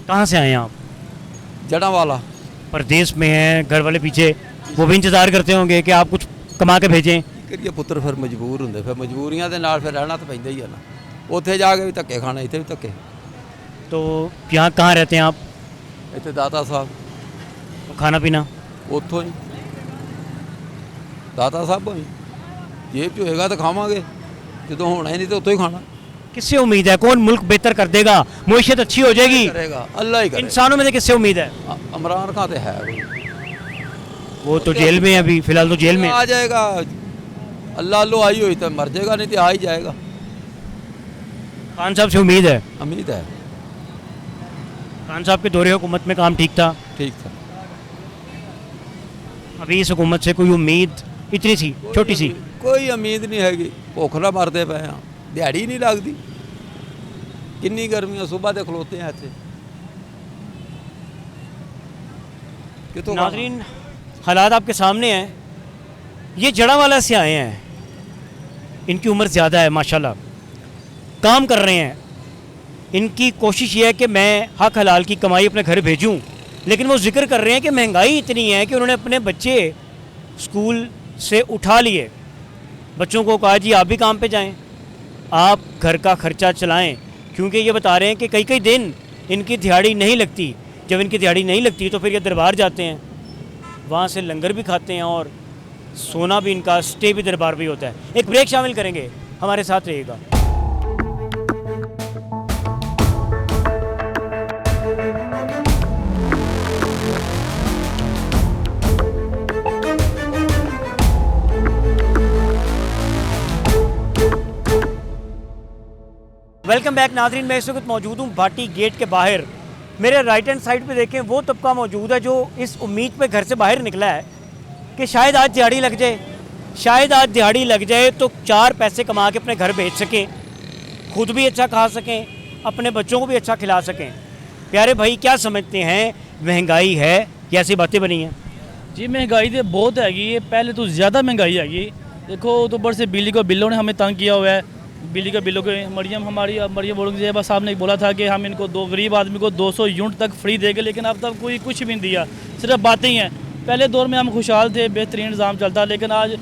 कहाँ से आए हैं आप? जड़ावाला। परदेश में हैं, घर वाले पीछे, वो भी इंतज़ार करते होंगे कि आप कुछ कमा के भेजें। करिए पुत्र फिर मजबूर होंगे, फिर मजबूरियां दे नाल फिर रहना तो पैंदा ही है ना। उत्थे जाके भी धक्के खाने, इत्थे भी धक्के। तो यहाँ कहाँ रहते हैं आप? इत्थे दाता साहब। तो खाना पीना उत्थों ही दाता साहब ही जेब च होएगा तो खावांगे, जो होना ही नहीं तो उत्थों ही खाना। किससे उम्मीद है? कौन मुल्क बेहतर कर देगा, मुईशत अच्छी हो जाएगी? करेगा अल्लाह ही करेगा। इंसानों में से किससे उम्मीद है? इमरान खान तो है, वो तो जेल में है अभी, फिलहाल तो जेल में आ जाएगा। अल्लाह लो आई हुई तो मर जाएगा, नहीं तो आ ही जाएगा। खान साहब से उम्मीद है? उम्मीद है। खान साहब के दौरे हुकूमत में काम ठीक था? ठीक था। अभी इस हुकूमत से कोई उम्मीद इतनी सी छोटी सी? कोई उम्मीद नहीं हैगी, भुख ना मरते पे हाँ, दिहाड़ी नहीं लगती। किन्नी गर्मियां, सुबह दे खलोते हैं इत्थे। नाज़रीन हालात आपके सामने हैं। ये जड़ावाला से आए हैं, इनकी उम्र ज़्यादा है माशाल्लाह, काम कर रहे हैं। इनकी कोशिश ये है कि मैं हक हलाल की कमाई अपने घर भेजूं, लेकिन वो जिक्र कर रहे हैं कि महंगाई इतनी है कि उन्होंने अपने बच्चे स्कूल से उठा लिए, बच्चों को कहा जी आप भी काम पे जाएं, आप घर का खर्चा चलाएं, क्योंकि ये बता रहे हैं कि कई कई दिन इनकी दिहाड़ी नहीं लगती। जब इनकी दिहाड़ी नहीं लगती तो फिर ये दरबार जाते हैं, वहाँ से लंगर भी खाते हैं और सोना भी इनका, स्टे भी दरबार भी होता है। एक ब्रेक शामिल करेंगे, हमारे साथ रहिएगा। वेलकम बैक नाज़रीन, मैं इस वक्त मौजूद हूँ भाटी गेट के बाहर। मेरे राइट हैंड साइड पे देखें वो तबका मौजूद है जो इस उम्मीद पे घर से बाहर निकला है कि शायद आज दिहाड़ी लग जाए, शायद आज दिहाड़ी लग जाए तो 4 पैसे कमा के अपने घर भेज सकें, खुद भी अच्छा खा सकें, अपने बच्चों को भी अच्छा खिला सकें। प्यारे भाई, क्या समझते हैं, महंगाई है या ऐसी बातें बनी हैं? जी महंगाई तो बहुत हैगी, पहले तो ज़्यादा महंगाई हैगी। देखो तो ऊपर से बिजली को बिलों ने हमें तंग किया हुआ है। बिजली के बिलों के मरियम औरंगजेब साहब ने बोला था कि हम इनको गरीब आदमी को 200 यूनिट तक फ्री देंगे, लेकिन अब तक कोई कुछ भी नहीं दिया, सिर्फ बातें ही हैं। पहले दौर में हम खुशहाल थे, बेहतरीन निज़ाम चलता, लेकिन आज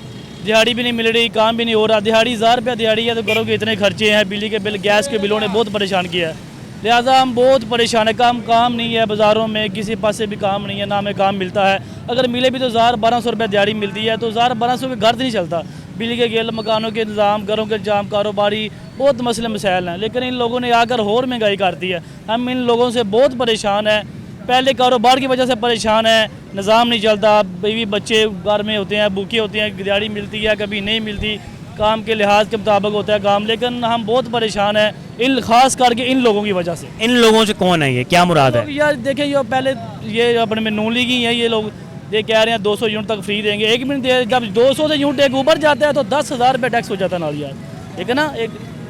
दिहाड़ी भी नहीं मिल रही, काम भी नहीं हो रहा। दिहाड़ी 1000 रुपया दिहाड़ी है तो घरों के इतने खर्चे हैं, बिजली के बिल, गैस के बिलों ने बहुत परेशान किया है। लिहाजा हम बहुत परेशान है। काम नहीं है, बाज़ारों में किसी पास से भी काम नहीं है, ना हमें काम मिलता है। अगर मिले भी तो 1000-1200 रुपये दिहाड़ी मिलती है, तो 1000-1200 के घर नहीं चलता। बिजली के गिल, मकानों के इंतज़ाम, घरों के इंतजाम, कारोबारी बहुत मसले मसाइल हैं, लेकिन इन लोगों ने आकर और महंगाई कर दी है। हम इन लोगों से बहुत परेशान हैं। पहले कारोबार की वजह से परेशान है, निज़ाम नहीं चलता, बीवी बच्चे घर में होते हैं, भूखे होते हैं, दिहाड़ी मिलती है कभी नहीं मिलती, काम के लिहाज के मुताबिक होता है काम, लेकिन हम बहुत परेशान हैं इन खास करके इन लोगों की वजह से। इन लोगों से कौन है ये, क्या मुराद है? यार देखें, ये पहले ये अपने में नून लीग ही है, ये लोग ये कह रहे हैं 200 यूनिट तक फ्री देंगे। 1 मिनट दे, जब 200 से यूनिट एक ऊपर जाता है तो 10,000 रुपये टैक्स हो जाता है ना यार, ठीक है ना।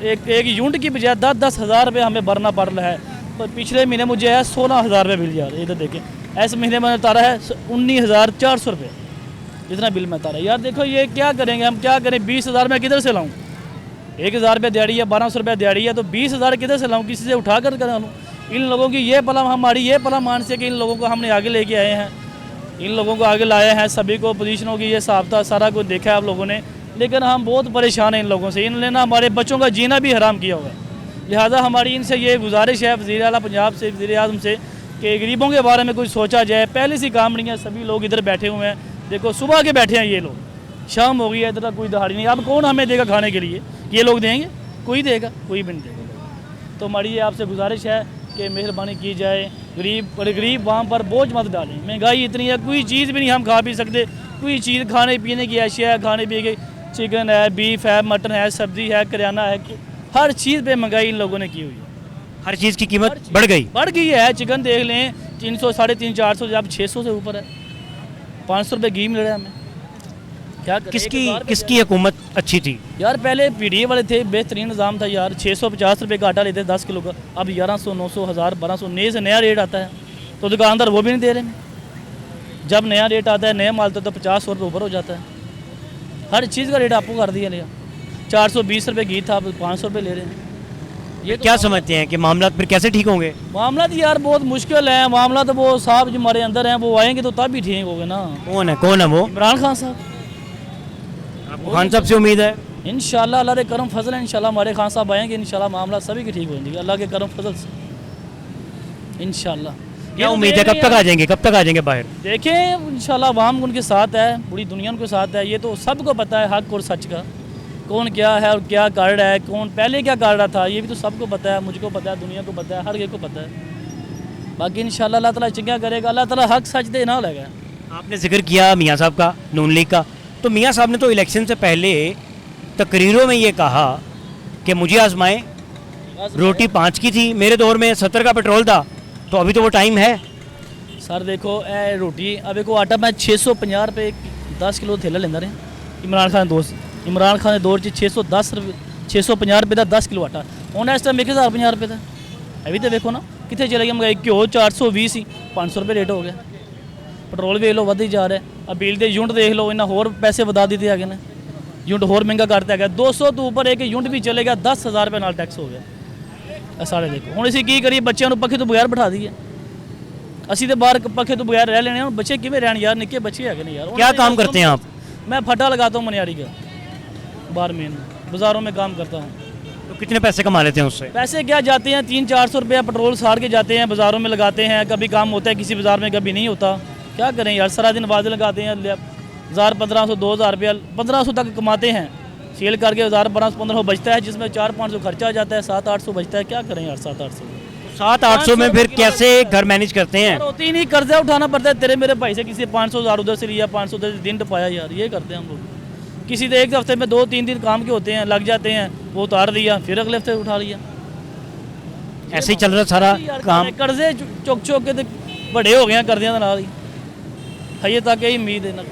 एक यूनिट की बजाय 10,000 रुपये हमें भरना पड़ रहा है। तो पिछले महीने मुझे है 16,000 रुपये बिल यार, इधर देखें। ऐसे महीने में उतारा है 19,400 रुपये, इतना बिल में उतारा। यार देखो ये क्या करेंगे, हम क्या करें? 20,000 मैं किधर से लाऊँ? 1,000 रुपये दिहाड़ी है, 1200 रुपये दिहाड़ी है, तो 20,000 किधर से लाऊँ? किसी से उठा कर लूँ? इन लोगों की ये पला, हमारी ये पला मान से कि इन लोगों को हमने आगे लेके आए हैं, इन लोगों को आगे लाए हैं, सभी को पोजीशनों की ये साफ था, सारा कुछ देखा है आप लोगों ने, लेकिन हम बहुत परेशान हैं इन लोगों से। इन्होंने ना हमारे बच्चों का जीना भी हराम किया हुआ है। लिहाजा हमारी इनसे ये गुजारिश है वज़ीर आला पंजाब से, वज़ीर आज़म से, कि गरीबों के बारे में कुछ सोचा जाए। पहले से काम नहीं है, सभी लोग इधर बैठे हुए हैं, देखो सुबह के बैठे हैं ये लोग, शाम हो गई है, इधर कोई दिहाड़ी नहीं। अब कौन हमें देगा खाने के लिए? ये लोग देंगे? कोई देगा? कोई भी नहीं देगा। तो हमारी ये आपसे गुजारिश है कि मेहरबानी की जाए, गरीब वहाँ पर बोझ मत डालें। महंगाई इतनी है, कोई चीज़ भी नहीं हम खा पी सकते, कोई चीज़ खाने पीने की अशिया है, खाने पीने की, चिकन है, बीफ है, मटन है, सब्ज़ी है, करियाना है, हर चीज़ पे महंगाई इन लोगों ने की हुई है। हर चीज़ की कीमत बढ़ गई है। चिकन देख लें 300, 350, 400, जब 600 से ऊपर है। 500 रुपये घी मिल रहा है हमें, क्या करें? किसकी हुकूमत अच्छी थी? यार पहले पीडीए वाले थे, बेहतरीन निज़ाम था यार। 650 रुपये का आटा लेते 10 किलो का, अब 1100, 900, 1000, 1200 नए से नया रेट आता है, तो दुकानदार वो भी नहीं दे रहे हैं। जब नया रेट आता है, नया माल तो 50 रुपये ऊपर हो जाता है। हर चीज़ का रेट आपको कर दिया लिया। 420 रुपये घी था, अब 500 रुपये ले रहे हैं। ये क्या समझते हैं कि मामला फिर कैसे ठीक होंगे? मामला तो यार बहुत मुश्किल है। मामला तो वो साहब जो हमारे अंदर हैं वो आएंगे तो तब भी ठीक होगा ना। कौन है वो? इमरान खान साहब। खान साहब से उम्मीद है इंशाल्लाह, अल्लाह के करम फजल है, इंशाल्लाह हमारे खान साहब आएंगे, इंशाल्लाह मामला सभी की ठीक हो जाएंगे अल्लाह के करम फजल से, इंशाल्लाह। क्या उम्मीद है, कब तक आ जाएंगे, कब तक आ जाएंगे बाहर? देखें इंशाल्लाह, अवाम उनके साथ है, पूरी दुनिया उनके साथ है। ये तो सबको पता है हक और सच का, कौन क्या है और क्या कर रहा है, कौन पहले क्या कर रहा था, ये भी तो सबको पता है, मुझको पता है, दुनिया को पता है, हर एक को पता है। बाकी इंशाल्लाह अल्लाह ताला चंगा करेगा, अल्लाह ताला हक सच दे ना लगा। आपने जिक्र किया मियाँ साहब का, नून लीग का, तो मियाँ साहब ने तो इलेक्शन से पहले तकरीरों में ये कहा कि मुझे आजमाएं, रोटी 5 की थी, मेरे दौर में 70 का पेट्रोल था, तो अभी तो वो टाइम है। सर देखो ए रोटी, अब एक आटा मैं 650 रुपये 10 किलो थैला लेंदा रहा इमरान खान दोस्त। इमरान खान के दौर 610 रुपये 650 रुपये का 10 किलो आटा, हूँ इस टाइम 1050 रुपये का। अभी तो देखो ना कितने चले गए महंगाई। घ्यो 420 ही 500 रुपये रेट हो गया। पेट्रोल वेख लो वध ही जा रहा है। अब बिल के यूनिट देख लो, इन्हें होर पैसे बता दिए है ने, यूनिट होर महंगा करता है। 200 तो ऊपर एक यूनिट भी चलेगा, 10,000 रुपये नाल टैक्स हो गया। सारे देखो हूँ असीं की करिए, बच्चों को पखे तो बगैर बिठा दीए। असीं तो बाहर पखे तो बगैर रह लेने, बच्चे किमें रहन यार, निक्के बच्चे है नहीं यार। क्या काम करते हैं आप? मैं फटा लगाता हूँ मनियारी का, बाहर मेन बाज़ारों में काम करता हूँ। तो कितने पैसे कमा लेते हैं उससे? पैसे क्या जाते हैं 300-400 रुपया पेट्रोल साड़ के जाते हैं, बाज़ारों में लगाते हैं, कभी काम होता है किसी बाज़ार में, कभी नहीं होता। क्या करें यार, सारा दिन बाज़ लगाते हैं, 1000 1500 2000 रुपया 1500 तक कमाते हैं, सेल करके 1000 1500 बचता है, जिसमें 400-500 खर्चा आ जाता है, 700-800 बचता है। क्या करें यार 700-800 में फिर कैसे घर मैनेज करते हैं? होती ही नहीं, कर्जा उठाना पड़ता है, तेरे मेरे भाई से किसी 500 उधर से लिया, 500 उधर से दिन टपाया यार, ये करते हैं हम लोग। किसी तो एक हफ्ते में 2-3 दिन काम के होते हैं, लग जाते हैं, वो उतार दिया, फिर अगले हफ्ते उठा लिया। ऐसे ही चल रहा सारा काम। कर्जे चुक के तो बड़े हो गए हैं कर्जियां नाल ही, हजे तक यही उम्मीद है ना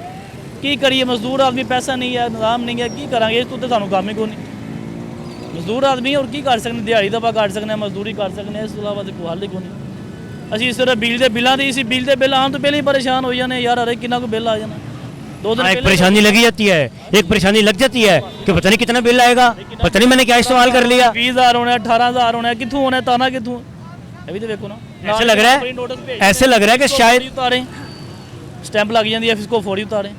की करिए। मजदूर आदमी, पैसा नहीं है, निजाम नहीं है, की करांगे? इस तो सानू काम ही कोई नहीं। मजदूर आदमी और की कर सकते, दिहाड़ी दफा कर सकते, मजदूरी कर सकते, इस अलावा तो कोई हल ही कोई नहीं। असीं सिर्फ बिल के बिलों की, इसी बिल के बिल आने तो पहले ही परेशान हो जाने यार, अरे कितना को बिल आ जाना। 2 दिन एक परेशानी लगी जाती है, एक परेशानी लग जाती है कि पता नहीं कितना बिल आएगा, पता नहीं मैंने क्या इस्तेमाल कर लिया। 20,000 होना है, 18,000 होना है, कितों होना है, ताना कितों? अभी तो देखो ना, ऐसे लग रहा है कि शायद उतारें, स्टैंप लग जाती है, फिर इसको फोड़ी उतारें।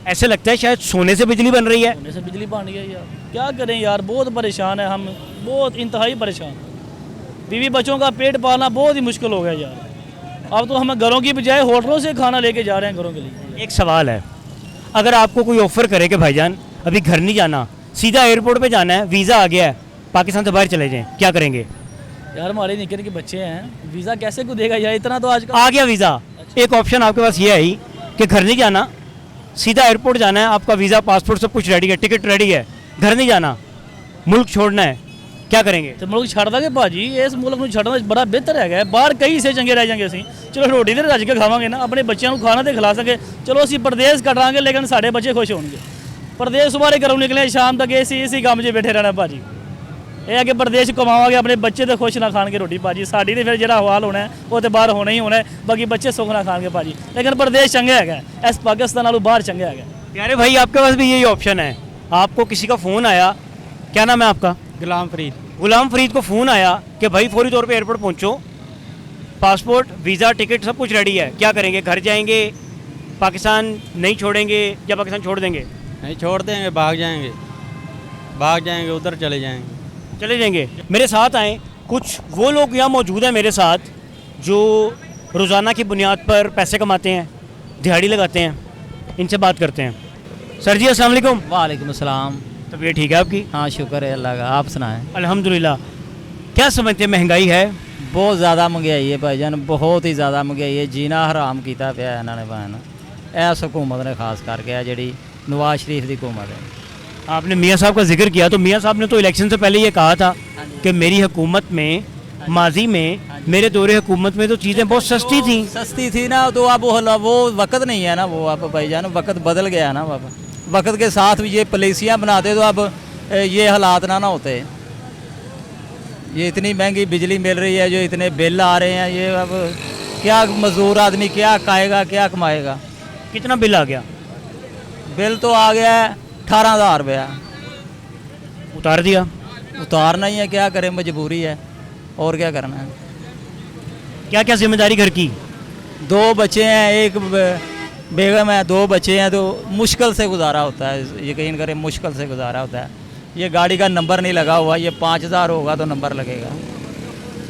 ऐसे लगता है शायद सोने से बिजली बन रही है। सोने से बिजली बन रही है यार, क्या करें यार, बहुत परेशान है हम, बहुत इंतहाई परेशान। बीवी बच्चों का पेट पालना बहुत ही मुश्किल हो गया यार। अब तो हम घरों की बजाय होटलों से खाना लेके जा रहे हैं घरों के लिए। एक सवाल है, अगर आपको कोई ऑफर करे कि भाईजान अभी घर नहीं जाना, सीधा एयरपोर्ट पे जाना है, वीज़ा आ गया है, पाकिस्तान से बाहर चले जाएं, क्या करेंगे? यार हमारे निक्के निक्के बच्चे हैं, वीज़ा कैसे को देगा यार, इतना तो आज आ गया वीज़ा। एक ऑप्शन आपके पास ये है ही कि घर नहीं जाना, सीधा एयरपोर्ट जाना है, आपका वीज़ा पासपोर्ट सब कुछ रेडी है, टिकट रेडी है, घर नहीं जाना, मुल्क छोड़ना है, क्या करेंगे? तो मुल्क छड़ देंगे भाजी, इस मुल्क में छड़ना बड़ा बेहतर है, बाहर कई से चंगे रह जाएंगे असीं। चलो रोटी तो रज के खावांगे ना, अपने बच्चों को खाना तो खिला सके, चलो असीं परदेश कटांगे, लेकिन साढ़े बच्चे खुश होंगे। परदेश सुबह घरों निकले, शाम तक इसी काम 'च बैठे रहना भाजी। ये है कि परदेश कमावांगे, अपने बच्चे तो खुश ना खाएंगे रोटी भाजी, साड़ी तो फिर जो हवाल होना है वो तो बाहर होना ही होना है, बाकी बच्चे सुख ना खाएंगे भाजी। लेकिन परदेश चंगा है, इस पाकिस्तान नालों बाहर चंगा है। प्यारे भाई, आपके पास भी यही ऑप्शन है, आपको किसी का फ़ोन आया, क्या नाम है आपका? गुलाम फरीद। गुलाम फरीद को फ़ोन आया कि भाई फौरी तौर पे एयरपोर्ट पहुंचो, पासपोर्ट, वीज़ा, टिकट सब कुछ रेडी है, क्या करेंगे? घर जाएंगे, पाकिस्तान नहीं छोड़ेंगे या पाकिस्तान छोड़ देंगे? नहीं छोड़ देंगे, भाग जाएंगे, उधर चले जाएंगे। मेरे साथ आए कुछ वो लोग यहाँ मौजूद हैं मेरे साथ जो रोज़ाना की बुनियाद पर पैसे कमाते हैं, दिहाड़ी लगाते हैं, इनसे बात करते हैं। सर जी अस्सलाम वालेकुम। वालेकुम अस्सलाम। तबीयत ठीक है आपकी? हाँ शुक्र है अल्लाह का, आप सुनाएं। अल्हम्दुलिल्लाह। क्या समझते हैं, महंगाई है? बहुत ज़्यादा महंगाई है भाईजान, बहुत ही ज़्यादा महंगाई है, जीना हराम किया पिया इन्होंने भाईन, इस हुकूमत ने खास करके ਜਿਹੜੀ नवाज शरीफ की हुकूमत है। आपने मियाँ साहब का जिक्र किया, तो मियाँ साहब ने तो इलेक्शन से पहले ये कहा था कि मेरी हुकूमत में, माजी में, मेरे दौरे हुकूमत में तो चीज़ें बहुत सस्ती थी ना, तो अब वो वक्त नहीं है ना, वो अब भाईजान वक्त बदल गया ना, अब वक्त के साथ भी ये पॉलिसियाँ बनाते तो अब ये हालात ना होते। ये इतनी महंगी बिजली मिल रही है, जो इतने बिल आ रहे हैं, ये अब क्या मजदूर आदमी क्या खाएगा, क्या कमाएगा? कितना बिल आ गया? बिल तो आ गया 18,000 रुपया। उतार दिया? उतारना ही है, क्या करें, मजबूरी है, और क्या करना है। क्या क्या जिम्मेदारी घर की? 2 बच्चे हैं, एक बेगम है, 2 बच्चे हैं, तो मुश्किल से गुजारा होता है, यकीन करें मुश्किल से गुजारा होता है। ये गाड़ी का नंबर नहीं लगा हुआ, ये 5,000 होगा तो नंबर लगेगा।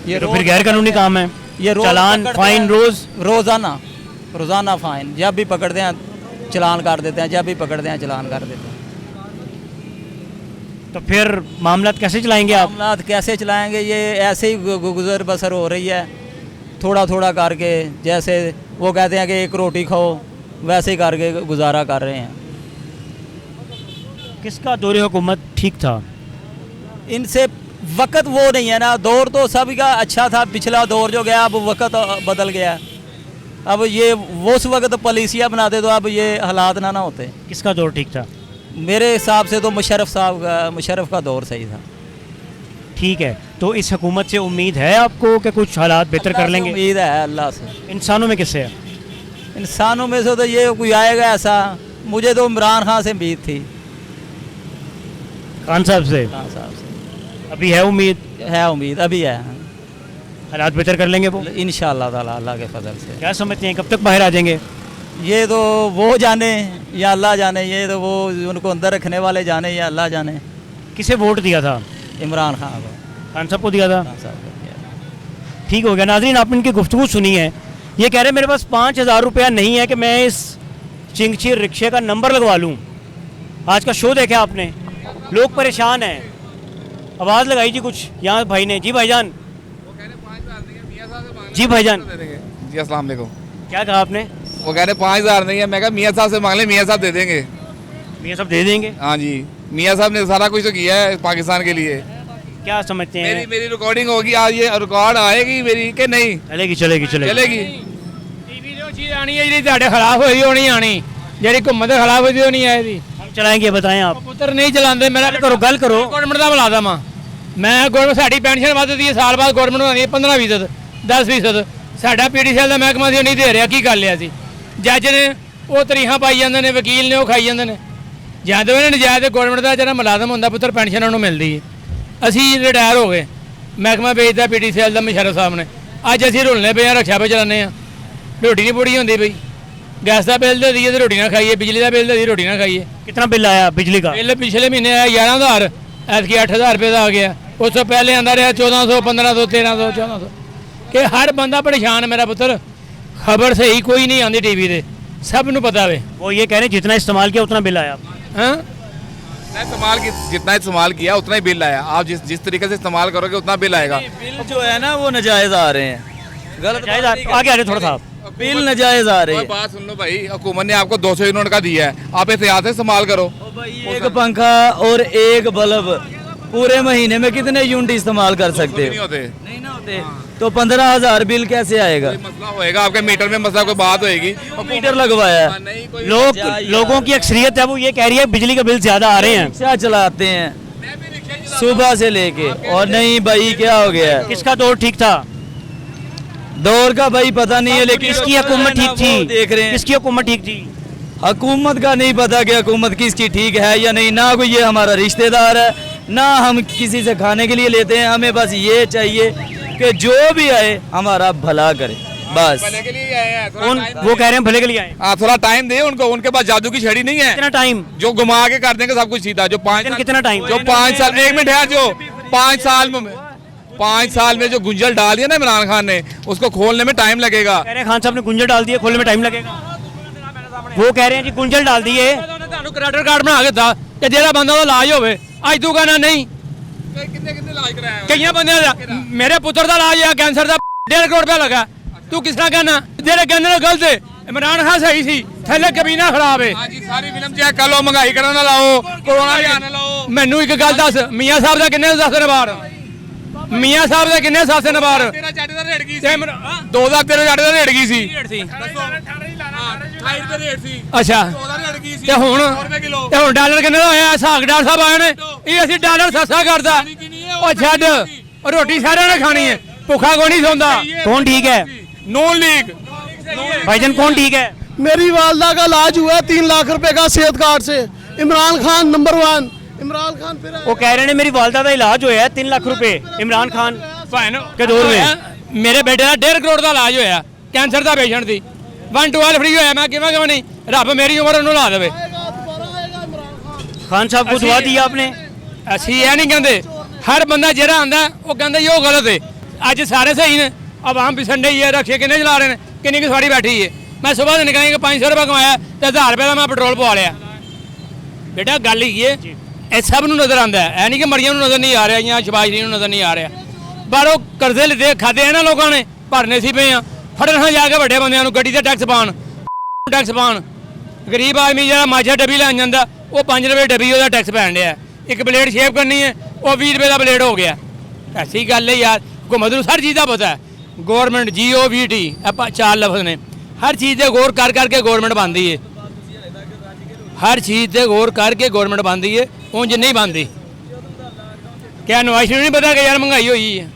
ये तो फिर गैर कानूनी काम है, ये चालान फाइन रोज़ाना फाइन, जब भी पकड़ते हैं चलान कर देते हैं, जब भी पकड़ते हैं चलान कर देते हैं। तो फिर मामला कैसे चलाएंगे आप? मामला कैसे चलाएंगे, ये ऐसे ही गुजर बसर हो रही है, थोड़ा थोड़ा करके, जैसे वो कहते हैं कि एक रोटी खाओ, वैसे ही करके गुजारा कर रहे हैं। किसका दौरे हुकूमत ठीक था? इनसे वक्त वो नहीं है ना, दौर तो सभी का अच्छा था, पिछला दौर जो गया अब वक्त बदल गया। अब ये वो उस वक्त पॉलिसियाँ बनाते तो अब ये हालात ना होते। किसका दौर ठीक था? मेरे हिसाब से तो मुशर्रफ का दौर सही था। ठीक है, तो इस हुकूमत से उम्मीद है आपको कि कुछ हालात बेहतर कर लेंगे? उम्मीद है अल्लाह से। इंसानों में किससे है? इंसानों में से तो ये कोई आएगा ऐसा, मुझे तो इमरान खान से उम्मीद थी। खान साहब से? खान साहब से अभी है उम्मीद? है उम्मीद, अभी है। हालात बेहतर कर लेंगे वो इंशाअल्लाह ताला, अल्लाह के फजल से। क्या समझते हैं, कब तक बाहर आ जाएंगे? ये तो वो जाने या अल्लाह जाने, ये तो वो उनको अंदर रखने वाले जाने या अल्लाह जाने। किसे वोट दिया था? इमरान खान को। खान साहब को दिया था, खान साहब को दिया। ठीक हो गया। नाज़रीन, आपने इनकी गुफ्तगू सुनी है, ये कह रहे हैं मेरे पास 5,000 रुपया नहीं है कि मैं इस चिंगची रिक्शे का नंबर लगवा लूँ। आज का शो देखा आपने, लोग परेशान हैं। आवाज़ लगाई जी कुछ यहाँ भाई ने। जी भाईजान, जी भाईजान, जी अस्सलाम वालेकुम। क्या कहा आपने? वो कह रहे 5,000 नहीं है, मैं कहा मियाँ साहब से मांग ले, मियाँ साहब दे देंगे। मियाँ साहब दे देंगे? हाँ जी, मियाँ साहब ने सारा कुछ तो किया है पाकिस्तान के लिए। क्या समझते हैं? मेरी रिकॉर्डिंग होगी आज, ये रिकॉर्ड आएगी मेरी कि नहीं? चलेगी चलेगी चलेगी। चीज़ आनी है जी ਤੁਹਾਡੇ ਖਿਲਾਫ ਹੋਈ ਹੋਣੀ ਆਣੀ, ਜਿਹੜੀ ਘੁੰਮਣ ਦੇ ਖਿਲਾਫ ਹੋਈ ਨਹੀਂ ਆਈ ਦੀ। हम चलाएंगे, बताएं आप। ਪੁੱਤਰ ਨਹੀਂ ਚਲਾਉਂਦੇ, ਮੇਰਾ करो गल करो। ਗਵਰਨਮੈਂਟ ਦਾ ਮੁਲਾਜ਼ਮ ਆ ਮੈਂ। ਗਵਰਨਮੈਂਟ ਸਾਡੀ ਪੈਨਸ਼ਨ ਵੱਧਦੀ ਹੈ ਸਾਲ ਬਾਅਦ, ਗਵਰਨਮੈਂਟ ਹੁੰਦੀ ਹੈ 15%, 10%। ਸਾਡਾ ਪੀਡੀਸੀਐਲ ਦਾ ਮਹਿਕਮਾ ਸੀ ਨਹੀਂ ਦੇ ਰਿਹਾ, ਕੀ ਗੱਲ ਆ? ਸੀ ਜੱਜ ਨੇ ਉਹ ਤਰੀਹਾਂ ਪਾਈ ਜਾਂਦੇ ਨੇ, ਵਕੀਲ ਨੇ ਉਹ ਖਾਈ ਜਾਂਦੇ ਨੇ। ਜਾਂ ਤਾਂ ਇਹਨਾਂ ਨਜਾਇਜ਼ ਗਵਰਨਮੈਂਟ ਦਾ ਜਿਹੜਾ ਮੁਲਾਜ਼ਮ ਹੁੰਦਾ ਪੁੱਤਰ ਪੈਨਸ਼ਨ ਉਹਨੂੰ ਮਿਲਦੀ ਹੈ। ਅਸੀਂ ਰਿਟਾਇਰ ਹੋ ਗਏ, ਮਹਿਕਮਾ ਵੇਚਦਾ ਪੀਡੀਸੀਐਲ ਦਾ ਮੁਸ਼ੱਰਫ ਸਾਹਿਬ ਨੇ। ਅੱਜ ਅਸੀਂ ਰੁਲਨੇ ਪਏ ਆ, ਰਕਸ਼ਾ 'ਤੇ ਚਲਾਉਂਦੇ ਆ, ਰੋਟੀ ਨਹੀਂ ਪੂਰੀ ਹੁੰਦੀ ਪਈ। गैस का बिल दे दिए तो रोटी ना खाइए, बिजली का बिल दे दिए रोटी ना खाइए। कितना बिल आया बिजली का? बिल पिछले महीने आया 11,000, ऐतकी 8,000 रुपये का आ गया। उस तो पहले आंदा रहा 1400, 1500, 1300, 1400 कि हर बंदा परेशान है मेरा पुत्र। खबर सही कोई नहीं आती टीवी पे, सब नूं पता वे। वो ये कह रहे हैं जितना इस्तेमाल किया उतना बिल आया। हाँ, जितना इस्तेमाल किया उतना ही बिल आया। आप जिस तरीके से इस्तेमाल करोगे उतना बिल आएगा। बिल जो है ना वो नजायज़ आ रहे हैं, गलत आगे आ रहे थोड़ा सा। बिल नजायज़ आ रहे हैं। बात सुन लो भाई, हुकूमत ने आपको 200 यूनिट का दिया है, आप एहतियात से इस्तेमाल करो। एक पंखा और एक बल्ब पूरे महीने में कितने यूनिट इस्तेमाल कर सकते नहीं हो? होते। नहीं ना होते तो 15,000 बिल कैसे आएगा? मसला होएगा आपके मीटर में, मसला कोई बात होएगी। मीटर लगवाया है। लोगों की अक्सरियत है वो ये कह रही है बिजली के बिल ज्यादा आ रहे हैं। रिक्शा चलाते हैं सुबह से लेके, और नहीं भाई क्या हो गया है? किसका दौर ठीक था? दौर का भाई पता नहीं है, लेकिन किसकी हुकूमत ठीक थी? देख रहे हैं किसकी हुकूमत ठीक थी? हुकूमत का नहीं पता कि हुकूमत किसकी ठीक है या नहीं। ना कोई ये हमारा रिश्तेदार है, ना हम किसी से खाने के लिए लेते हैं। हमें बस ये चाहिए कि जो भी आए हमारा भला करे, बस। भले के लिए आए हैं। वो कह रहे हैं भले के लिए आए। हाँ, थोड़ा टाइम दे उनको, उनके पास जादू की छड़ी नहीं है। कितना टाइम? जो घुमा के कर देंगे सब कुछ सीधा। जो 5 साल, कितना टाइम? जो 5 साल, 1 मिनट है, जो 5 साल में जो गुंजल डाल दिया ना इमरान खान ने, उसको खोलने में टाइम लगेगा। कह रहे हैं खान साहब ने गुंजल डाल दिए, खोलने में टाइम लगेगा। वो कह रहे हैं जी गुंजल डाल दिए। क्रेडिट कार्ड बना के दा कि जेड़ा बंदा दा इलाज होवे, अज तू कहना नहीं। कितने इलाज कराया? कई बंदे मेरे पुत्र का इलाज है कैंसर का 1.5 करोड़ रुपया लगा। तू किस तरह कहना? जेड़े कहने गलत है, इमरान खान सही सी, थैले कमीना खराब है। सारी फिल्म चेक कर लो, महंगाई करना ना लाओ, कोरोना ना लाओ। मैनू एक गल दस, मियाँ साहब का किन्ने दस ने बाहर? मियाँ साहब के किन्ने साथ ने बाहर? 2013 जाटे ਦਾ ਰੇਟ ਕੀ ਸੀ? अच्छा ਤੇ ਹੁਣ ਡਾਲਰ ਕਿੰਨੇ ਦਾ ਹੋਇਆ? ਸਾਗ ਡਾਲ ਸਾਹਿਬ ਆਏ ਨੇ, ਇਹ ਅਸੀਂ ਡਾਲਰ ਸਸਤਾ ਕਰਦਾ। ਉਹ ਛੱਡ, ਰੋਟੀ ਸਾਰਿਆਂ ਨੇ ਖਾਣੀ ਹੈ, ਭੁੱਖਾ ਕੋਈ ਨਹੀਂ ਸੌਂਦਾ। कौन ठीक है? नून लीग भाईजान कौन ठीक है? मेरी वालदा का इलाज हुआ 3 लाख रुपए का सेहत कार्ड से। इमरान खान नंबर 1। इमरान खान फिर वो कह रहे हैं मेरी वालदा का इलाज होया 3 लाख रुपए इमरान खान के दौर में। मेरे बेटे का 1.5 करोड़ का इलाज होया कैंसर का पेशेंट थी। 112 फ्री होया। मैं क्यों नहीं, रब मेरी उम्र उन्होंने ला दे। खान साहब को दुआ दी आपने? ਅਸੀਂ ਇਹ ਨਹੀਂ ਕਹਿੰਦੇ, हर बंदा ਜਿਹੜਾ ਆਂਦਾ ਉਹ ਕਹਿੰਦਾ ਇਹ गलत है। ਅੱਜ ਸਾਰੇ सही ने, आवाम भी संडे ही है। रक्शे किन्ने चला रहे हैं, किन्नी की सवारी बैठी है। मैं सुबह से निकलेंगे 500 रुपये कमाया तो 1000 रुपये का मैं पेट्रोल पवा लिया। बेटा गल ही है, ਇਹ ਸਭ ਨੂੰ ਨਜ਼ਰ ਆਉਂਦਾ ਹੈ। ਇਹ ਨਹੀਂ ਕਿ ਮਰੀਆਂ ਨੂੰ ਨਜ਼ਰ ਨਹੀਂ ਆ ਰਿਹਾ ਜਾਂ ਸ਼ਬਾਜ਼ਰੀ ਨੂੰ ਨਜ਼ਰ ਨਹੀਂ ਆ ਰਿਹਾ। ਬਾਹਰੋਂ ਕਰਜ਼ੇ ਲਿੱਤੇ ਖਾਦੇ ਇਹਨਾਂ ਲੋਕਾਂ ਨੇ, ਭਰਨੇ ਸੀ ਪਏ ਆ। ਫੜਨ ਜਾ ਕੇ ਵੱਡੇ ਬੰਦਿਆਂ ਨੂੰ ਗੱਡੀ ਤੇ ਟੈਕਸ ਪਾਣ। ਗਰੀਬ ਆਦਮੀ ਜਿਹੜਾ ਮਾਝਾ ਡੱਬੀ ਲੈਣ ਜਾਂਦਾ ਉਹ 5 ਰੁਪਏ ਡੱਬੀ ਉਹਦਾ ਟੈਕਸ ਪੈਣ ਡਿਆ। ਇੱਕ ਬਲੇਡ ਸ਼ੇਵ ਕਰਨੀ ਹੈ ਉਹ 20 ਰੁਪਏ ਦਾ ਬਲੇਡ ਹੋ ਗਿਆ। ਐਸੀ ਗੱਲ ਹੈ ਯਾਰ, हुकूमत ਨੂੰ ਹਰ ਚੀਜ਼ ਦਾ ਪਤਾ ਹੈ। ਗੌਰਮੈਂਟ GOVT ਆਪਾਂ 4 ਲਫ਼ਜ਼ ਨੇ, ਹਰ ਚੀਜ਼ ਤੇ ਗੌਰ ਕਰਕੇ ਗੌਰਮੈਂਟ ਬਣਦੀ ਹੈ। हर चीज़ से गौर करके गौरमेंट बनती है, उंज नहीं बनती। क्या नवाज शरीफ नहीं पता कि यार महंगाई हुई है?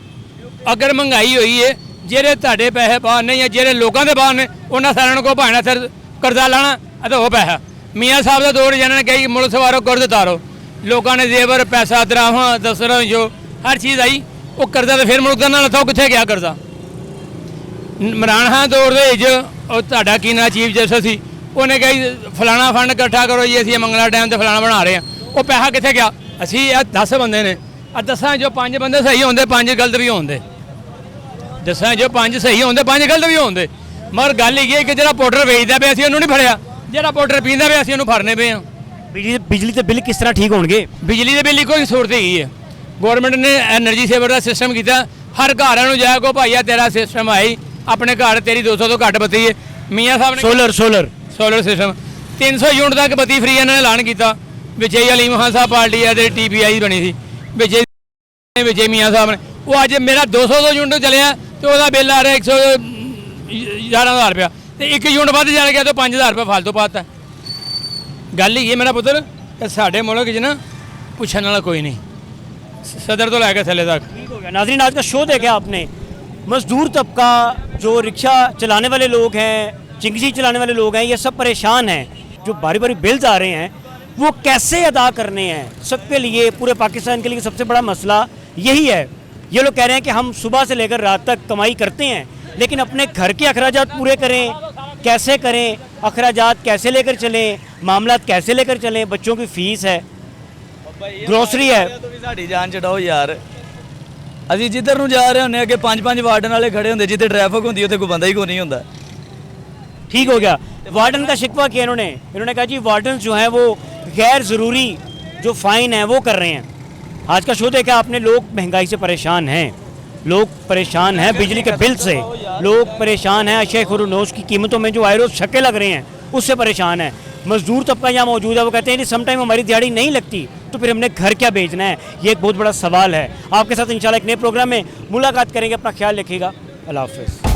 अगर महंगाई हुई है, जेरे तुहाडे पैसे बाहर ने या जेरे लोगों के बाहर ने, उन्होंने सारे को भाना सिर कर्जा लाना तो वो पैसा। मियाँ साहब का दौर जिन्होंने कही मुल्क सवारो कर्ज उतारो, लोगों ने जेवर पैसा दरावां दसर जो हर चीज़ आई, वो कर्जा तो फिर मुल्क का ना लथा, कितने गया कर्जा? इमरान खान दौर के की ना चीफ जस्टिस सी, उन्हें कही फलाना फंड इकट्ठा करो जी, असीं मंगला डैम से फलाना बना रहे हैं। वो पैसा कितने गया? असी 10 बंदे ने, दसा जो 5 बंदे सही होंगे 5 गलत भी होंगे, दसा जो 5 सही होंगे 5 गलत भी होंगे, मगर गल ये कि जो पाउडर बेचता पे असं नहीं फड़िया, जो पाउडर पींदा पे असं फड़ने पे हाँ। बिजली के बिल किस तरह ठीक होंगे? बिजली के बिल कोई सूरत ही है, गौरमेंट ने एनर्जी सेवर का सिस्टम किया, हर घर जाए को भाई तेरा सिस्टम आई अपने घर तेरी 200 तो घट बत्ती है, मियाँ साहब ने सोलर सिस्टम 300 यूनिट तक बत्ती फ्री इन्होंने ऐलान किया, विजय अलीम खान साहब पार्टी है TPI बनी थी, विजय मियाँ साहब ने, वो अज मेरा 200 यूनिट चलिया तो वह बिल आ रहा 111,000 रुपया, तो 1 यूनिट वध जा गया तो 5,000 रुपया फालतू पाता। गल ही मेरा पुत्र कि साढ़े मुल्क च ना पुछने वाला कोई नहीं, सदर तो लैके थले तक। ठीक हो गया। नाज़रीन, आज का शो देखा आपने, मजदूर तबका जो रिक्शा चलाने वाले लोग हैं, चिंगजी चलाने वाले लोग हैं, ये सब परेशान हैं। जो बारी बारी बिल्स आ रहे हैं वो कैसे अदा करने हैं, सबके लिए, पूरे पाकिस्तान के लिए सबसे बड़ा मसला यही है। ये लोग कह रहे हैं कि हम सुबह से लेकर रात तक कमाई करते हैं, लेकिन अपने घर के अखराजात पूरे करें, कैसे करें, अखराजात कैसे लेकर चलें, मामलात कैसे लेकर चलें, बच्चों की फ़ीस है, ग्रोसरी है। साड़ी जान चढ़ाओ यार, अभी जिधर नूं जा रहे होंगे अगे 5-5 वार्डन वाले खड़े होंगे, जिथे ट्रैफिक होंगी उत्थे कोई बंदा ही कोई नहीं होंदा। ठीक हो गया। वार्डन का शिकवा किया इन्होंने कहा जी वार्डन जो हैं वो गैर ज़रूरी जो फ़ाइन है वो कर रहे हैं। आज का शो देखा आपने, लोग महंगाई से परेशान हैं, लोग परेशान हैं बिजली के बिल से, लोग परेशान हैं अशे खुरनोश की कीमतों में जो आए रोज़ छक्के लग रहे हैं उससे परेशान है। मजदूर तबका यहाँ मौजूद है, वो कहते हैं कि समटाइम हमारी दिहाड़ी नहीं लगती तो फिर हमने घर क्या बेचना है, ये एक बहुत बड़ा सवाल है। आपके साथ इंशाल्लाह एक नए प्रोग्राम में मुलाकात करेंगे, अपना ख्याल रखिएगा, अल्लाह हाफ़िज़।